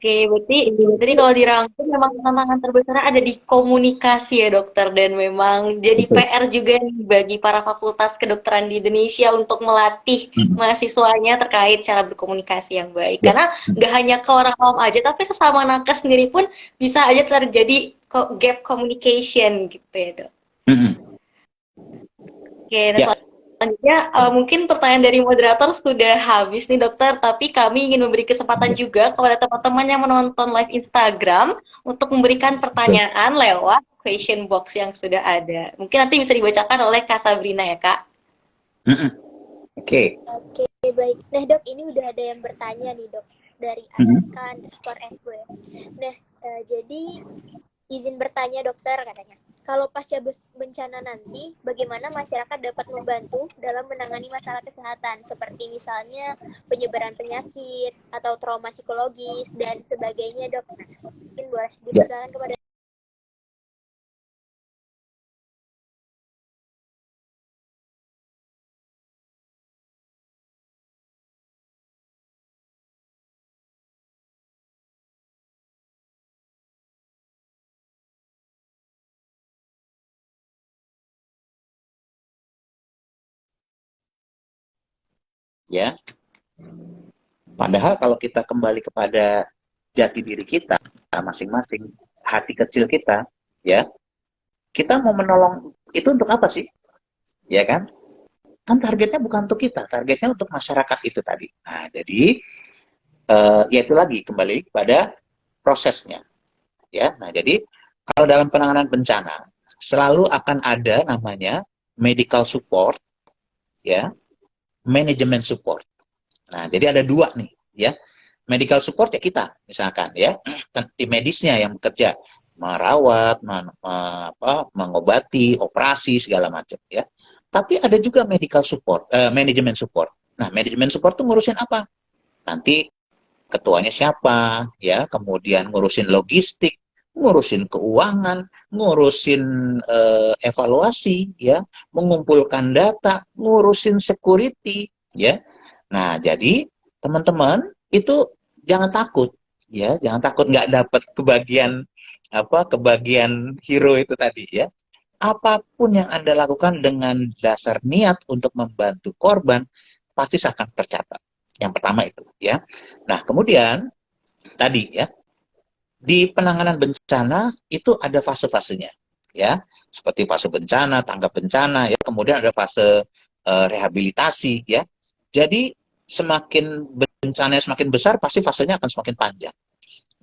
Oke, berarti kalau dirangkum memang tantangan terbesar ada di komunikasi ya dokter, dan memang jadi
Betul.
PR juga nih bagi para fakultas kedokteran di Indonesia untuk melatih mahasiswanya terkait cara berkomunikasi yang baik. Karena nggak hanya ke orang awam aja, tapi sesama nakes sendiri pun bisa aja terjadi gap communication gitu ya dok. Oke, nah, selanjutnya mungkin pertanyaan dari moderator sudah habis nih dokter, tapi kami ingin memberi kesempatan juga kepada teman-teman yang menonton live Instagram untuk memberikan pertanyaan lewat question box yang sudah ada. Mungkin nanti bisa dibacakan oleh Kak Sabrina ya Kak.
Oke,
baik. Nah dok, ini udah ada yang bertanya nih dok, dari @kan_fw. Nah, jadi izin bertanya dokter katanya. Kalau pasca bencana nanti, bagaimana masyarakat dapat membantu dalam menangani masalah kesehatan, seperti misalnya penyebaran penyakit atau trauma psikologis dan sebagainya, dok? Mungkin boleh dipersilakan kepada.
ya. Padahal kalau kita kembali kepada jati diri kita masing-masing, hati kecil kita, ya, kita mau menolong itu untuk apa sih? Ya kan? Kan targetnya bukan untuk kita, targetnya untuk masyarakat itu tadi. Nah, jadi ya itu lagi kembali kepada prosesnya, ya. Nah, jadi kalau dalam penanganan bencana selalu akan ada namanya medical support, ya, manajemen support. Nah, jadi ada dua nih, ya. Medical support ya kita, misalkan ya, tim medisnya yang bekerja merawat, mengobati, operasi segala macam, ya. Tapi ada juga medical support, manajemen support. Nah, manajemen support tuh ngurusin apa? Nanti ketuanya siapa, ya, kemudian ngurusin logistik, ngurusin keuangan, ngurusin evaluasi, ya, mengumpulkan data, ngurusin security, ya. Nah, jadi teman-teman itu jangan takut, ya, jangan takut nggak dapat kebagian hero itu tadi, ya. Apapun yang Anda lakukan dengan dasar niat untuk membantu korban pasti akan tercatat. Yang pertama itu, ya. Nah, kemudian tadi, ya, di penanganan bencana itu ada fase-fasenya, ya, seperti fase bencana, tanggap bencana, ya, kemudian ada fase rehabilitasi, ya. Jadi semakin bencananya semakin besar, pasti fasenya akan semakin panjang.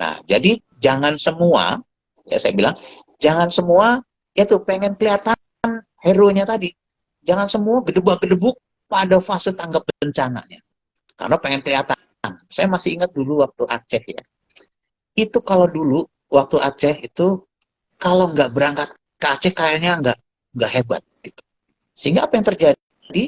Nah, jadi jangan semua, ya saya bilang, jangan semua itu pengen kelihatan hero-nya tadi. Jangan semua gedebak-gedebuk pada fase tanggap bencananya. Karena pengen kelihatan. Saya masih ingat dulu waktu Aceh, ya. Itu kalau dulu, waktu Aceh itu, kalau nggak berangkat ke Aceh kayaknya nggak hebat. Gitu. Sehingga apa yang terjadi?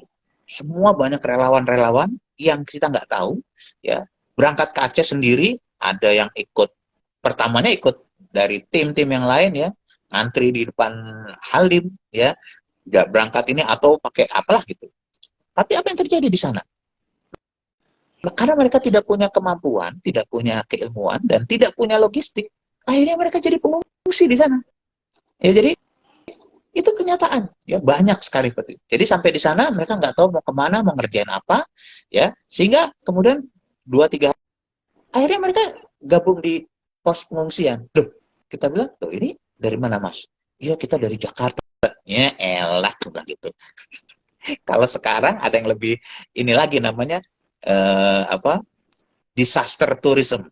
Semua banyak relawan-relawan yang kita nggak tahu, ya, berangkat ke Aceh sendiri, ada yang ikut, pertamanya ikut dari tim-tim yang lain, ya, ngantri di depan Halim, ya, nggak berangkat ini atau pakai apalah gitu. Tapi apa yang terjadi di sana? Karena mereka tidak punya kemampuan, tidak punya keilmuan, dan tidak punya logistik, akhirnya mereka jadi pengungsi di sana. Ya, jadi itu kenyataan, ya, banyak sekali seperti itu. Jadi sampai di sana mereka nggak tahu mau kemana, mau ngerjain apa, ya, sehingga kemudian 2-3 akhirnya mereka gabung di pos pengungsian. Loh, kita bilang, loh, ini dari mana mas? Iya, kita dari Jakarta. Ya elah, bilang gitu. Kalau sekarang ada yang lebih ini lagi namanya apa disaster tourism.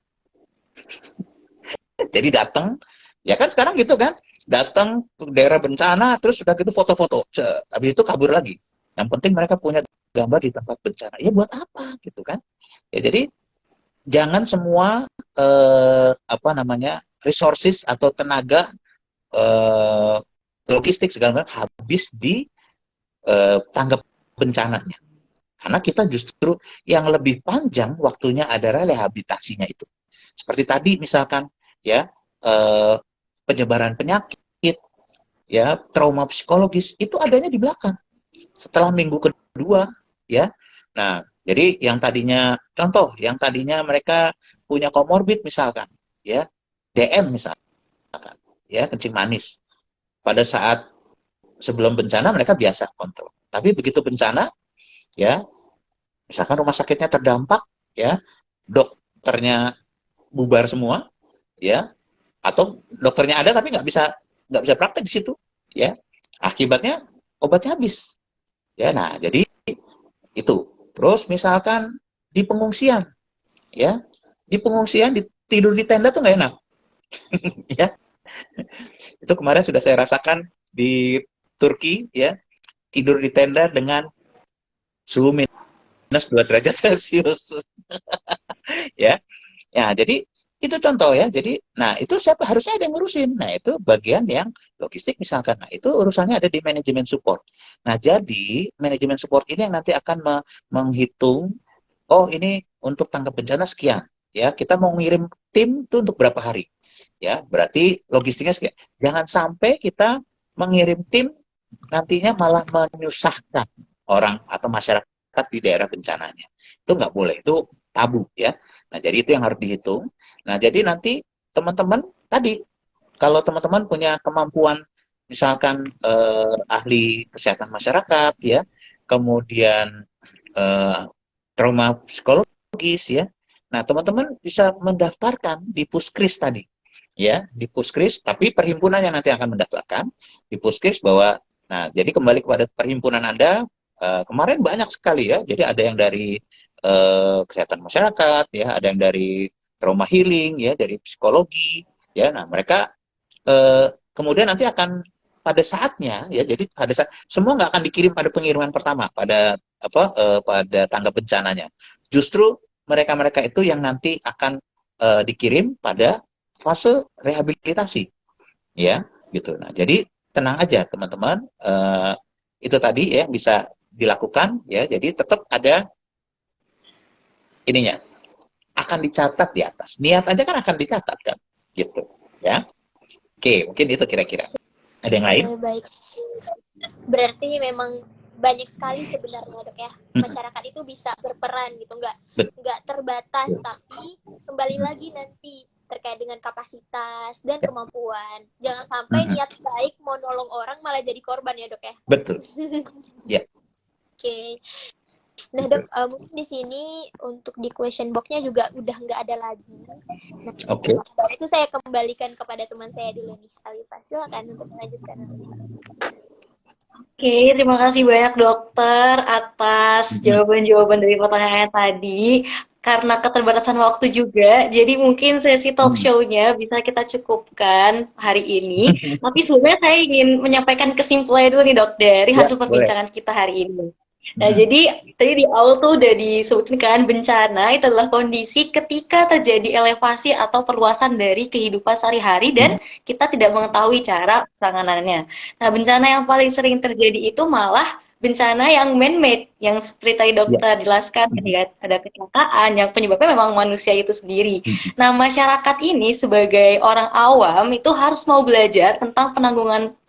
Jadi datang, ya kan sekarang gitu kan, datang ke daerah bencana, terus sudah gitu foto-foto, habis itu kabur lagi. Yang penting mereka punya gambar di tempat bencana. Ya buat apa gitu kan? Ya jadi jangan semua apa namanya resources atau tenaga logistik segala macam habis di tanggap bencananya. Karena kita justru yang lebih panjang waktunya adalah rehabilitasinya itu. Seperti tadi misalkan ya penyebaran penyakit, ya trauma psikologis itu adanya di belakang. Setelah minggu kedua, ya. Nah, jadi yang tadinya contoh, yang tadinya mereka punya komorbid misalkan, ya DM misalkan, ya kencing manis. Pada saat sebelum bencana mereka biasa kontrol. Tapi begitu bencana, ya misalkan rumah sakitnya terdampak, ya dokternya bubar semua, ya atau dokternya ada tapi nggak bisa praktek di situ, ya akibatnya obatnya habis, ya. Nah jadi itu. Terus misalkan di pengungsian, ya tidur di tenda tuh nggak enak, ya. Itu kemarin sudah saya rasakan di Turki, ya tidur di tenda dengan suhu -2 derajat Celcius, ya. Ya, jadi itu contoh ya. Jadi, nah itu siapa harusnya ada yang ngurusin. Nah, itu bagian yang logistik misalkan. Nah, itu urusannya ada di manajemen support. Nah, jadi manajemen support ini yang nanti akan menghitung, oh ini untuk tanggap bencana sekian. Ya, kita mau ngirim tim itu untuk berapa hari. Ya, berarti logistiknya sekian. Jangan sampai kita mengirim tim nantinya malah menyusahkan orang atau masyarakat di daerah bencananya. Itu nggak boleh, itu tabu ya. Nah, jadi itu yang harus dihitung. Nah, jadi nanti teman-teman tadi, kalau teman-teman punya kemampuan, misalkan ahli kesehatan masyarakat, ya, kemudian trauma psikologis, ya. Nah, teman-teman bisa mendaftarkan di Puskris tadi, ya, di Puskris. Tapi perhimpunan yang nanti akan mendaftarkan di Puskris bahwa, nah, jadi kembali kepada perhimpunan Anda. Kemarin banyak sekali ya. Jadi ada yang dari kesehatan masyarakat, ya, ada yang dari trauma healing, ya, dari psikologi, ya. Nah, mereka kemudian nanti akan pada saatnya, ya, jadi pada saat semua nggak akan dikirim pada pengiriman pertama, pada apa, pada tanggap bencananya. Justru mereka-mereka itu yang nanti akan dikirim pada fase rehabilitasi, ya, gitu. Nah, jadi tenang aja teman-teman, itu tadi ya bisa dilakukan, ya. Jadi tetap ada ininya, akan dicatat di atas. Niat aja kan akan dicatat kan, gitu, ya. Oke, mungkin itu kira-kira. Ada yang lain?
Baik. Berarti memang banyak sekali sebenarnya dok ya, masyarakat itu bisa berperan gitu, nggak terbatas, tapi kembali lagi nanti terkait dengan kapasitas dan kemampuan. Jangan sampai niat baik mau nolong orang malah jadi korban ya dok ya.
Betul. Ya.
Oke. Nah dok, mungkin di sini untuk di question box-nya juga udah nggak ada lagi. Nah,
Oke.
itu saya kembalikan kepada teman saya dulu nih, Alifah. Silakan untuk melanjutkan.
Oke, terima kasih banyak dokter atas jawaban-jawaban dari pertanyaan tadi. Karena keterbatasan waktu juga, jadi mungkin sesi talk show-nya bisa kita cukupkan hari ini. Tapi sebenarnya saya ingin menyampaikan kesimpulannya dulu nih dok, dari hasil perbincangan kita hari ini. Nah, jadi tadi di awal tuh udah disebutkan kan, bencana itu adalah kondisi ketika terjadi elevasi atau perluasan dari kehidupan sehari-hari dan kita tidak mengetahui cara penanganannya. Nah, bencana yang paling sering terjadi itu malah bencana yang man-made, yang seperti tadi dokter jelaskan, ketika ada kecelakaan yang penyebabnya memang manusia itu sendiri. Nah, masyarakat ini sebagai orang awam itu harus mau belajar tentang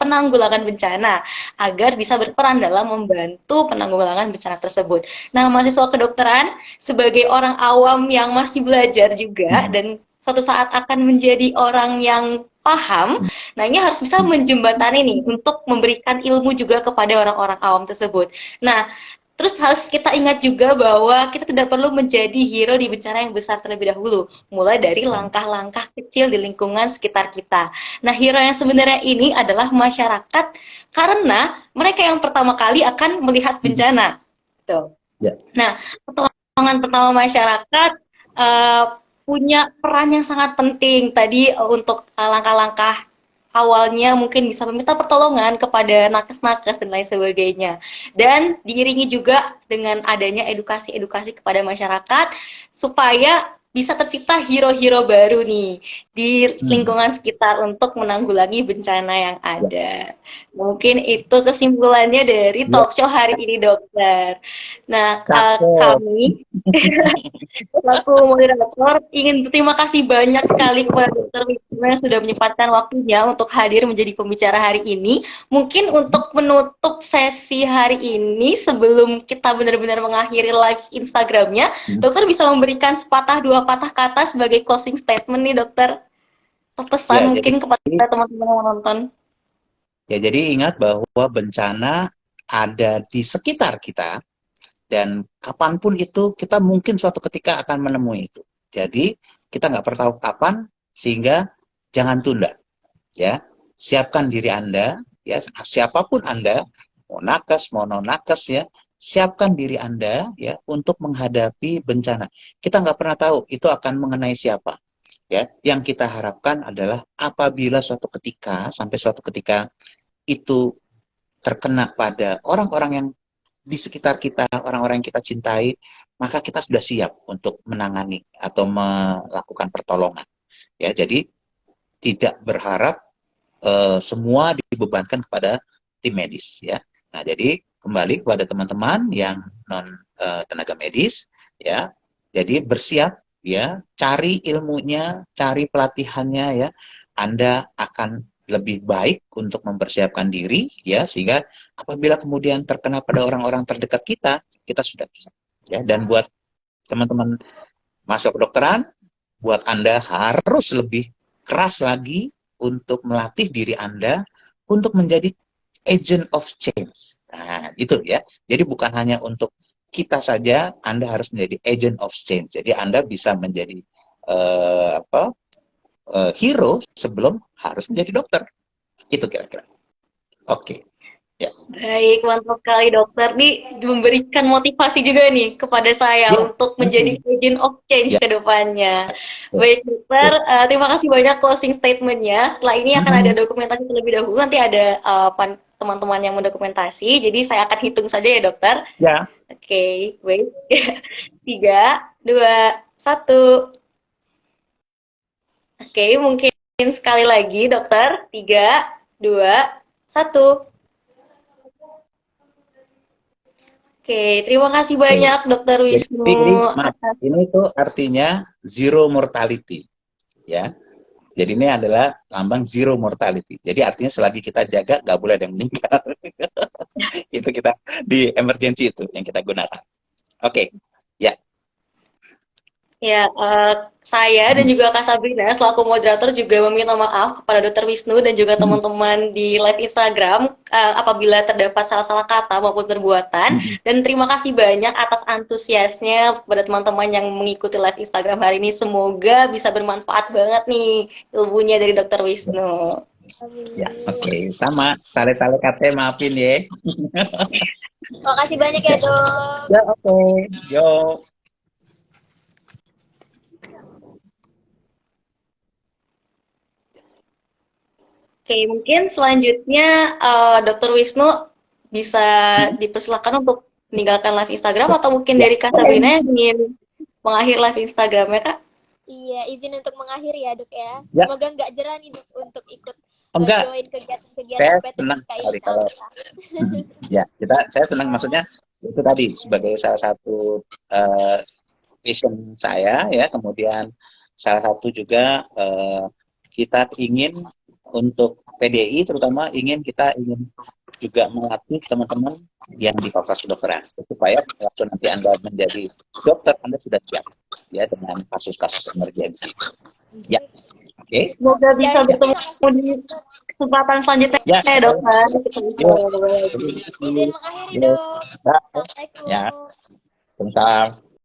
penanggulangan bencana agar bisa berperan dalam membantu penanggulangan bencana tersebut. Nah, mahasiswa kedokteran sebagai orang awam yang masih belajar juga dan suatu saat akan menjadi orang yang paham, nah ini harus bisa menjembatani nih untuk memberikan ilmu juga kepada orang-orang awam tersebut. Nah, terus harus kita ingat juga bahwa kita tidak perlu menjadi hero di bencana yang besar terlebih dahulu, mulai dari langkah-langkah kecil di lingkungan sekitar kita. Nah, hero yang sebenarnya ini adalah masyarakat karena mereka yang pertama kali akan melihat bencana. Tuh. Nah, setelah pertolongan pertama masyarakat punya peran yang sangat penting tadi untuk langkah-langkah awalnya mungkin bisa meminta pertolongan kepada nakes-nakes dan lain sebagainya. Dan diiringi juga dengan adanya edukasi-edukasi kepada masyarakat supaya bisa tercipta hero-hero baru nih di lingkungan sekitar untuk menanggulangi bencana yang ada. Mungkin itu kesimpulannya dari talk show hari ini, dokter. Nah, kami selaku moderator ingin berterima kasih banyak sekali kepada Dokter Wisnu yang sudah menyempatkan waktunya untuk hadir menjadi pembicara hari ini. Mungkin untuk menutup sesi hari ini sebelum kita benar-benar mengakhiri live Instagramnya, dokter bisa memberikan sepatah dua patah kata sebagai closing statement nih, dokter. Pesan ya, mungkin kepada teman-teman yang menonton.
Ya, jadi ingat bahwa bencana ada di sekitar kita. Dan kapanpun itu, kita mungkin suatu ketika akan menemui itu. Jadi, kita nggak pernah tahu kapan, sehingga jangan tunda. Ya, siapkan diri Anda, ya, siapapun Anda, mau nakes, mau non-nakes, ya, siapkan diri Anda, ya, untuk menghadapi bencana. Kita nggak pernah tahu itu akan mengenai siapa. Ya, yang kita harapkan adalah apabila suatu ketika, sampai suatu ketika itu terkena pada orang-orang yang di sekitar kita, orang-orang yang kita cintai, maka kita sudah siap untuk menangani atau melakukan pertolongan. Ya, jadi tidak berharap semua dibebankan kepada tim medis. Ya, nah jadi kembali kepada teman-teman yang non tenaga medis, ya, jadi bersiap, ya, cari ilmunya, cari pelatihannya, ya, Anda akan lebih baik untuk mempersiapkan diri, ya, sehingga apabila kemudian terkena pada orang-orang terdekat kita, kita sudah bisa. Ya, dan buat teman-teman masuk kedokteran, buat Anda harus lebih keras lagi untuk melatih diri Anda untuk menjadi agent of change. Nah, itu ya. Jadi bukan hanya untuk kita saja, Anda harus menjadi agent of change. Jadi Anda bisa menjadi hero sebelum harus menjadi dokter. Itu kira-kira. Oke. Ya.
Baik, mantap sekali dokter. Nih memberikan motivasi juga nih kepada saya untuk menjadi agent of change ke depannya. Baik dokter, terima kasih banyak closing statement-nya. Setelah ini akan ada dokumentasi terlebih dahulu. Nanti ada teman-teman yang mendokumentasi. Jadi saya akan hitung saja ya dokter.
Ya.
Oke, baik. 3, 2, 1. Oke, mungkin sekali lagi dokter. 3, 2, 1. Oke, terima kasih banyak Dokter Wisnu.
Ini tuh artinya zero mortality, ya. Jadi ini adalah lambang zero mortality. Jadi artinya selagi kita jaga, nggak boleh ada yang meninggal. Itu kita di emergency itu yang kita gunakan. Oke, ya.
Ya, saya dan juga Kak Sabrina selaku moderator juga meminta maaf kepada Dokter Wisnu dan juga teman-teman di live Instagram apabila terdapat salah-salah kata maupun perbuatan. Dan terima kasih banyak atas antusiasnya kepada teman-teman yang mengikuti live Instagram hari ini. Semoga bisa bermanfaat banget nih ilmunya dari Dokter Wisnu.
Ya, oke. Sama. Sale-sale kate maafin ya.
Makasih banyak ya, Dok.
Ya, oke. Yo.
Oke, mungkin selanjutnya Dokter Wisnu bisa dipersilakan untuk meninggalkan live Instagram atau mungkin dari Kak Sabrina yang ingin mengakhiri live Instagramnya, Kak?
Iya, izin untuk mengakhiri ya, Dok ya.
Ya.
Semoga nggak jerah nih, Dok, untuk ikut
join
kegiatan-kegiatan
saya senang sekali kalau ya, saya senang, maksudnya itu tadi sebagai salah satu passion saya, ya, kemudian salah satu juga kita ingin untuk PDI terutama kita ingin juga melatih teman-teman yang di fakultas kedokteran supaya waktu nanti Anda menjadi dokter Anda sudah siap, ya, dengan kasus-kasus emergensi. Ya, oke.
Semoga bisa bertemu di kesempatan selanjutnya ya, dokter.
Izin mengakhiri, Dok. Assalamualaikum.
Ya. Waalaikumsalam.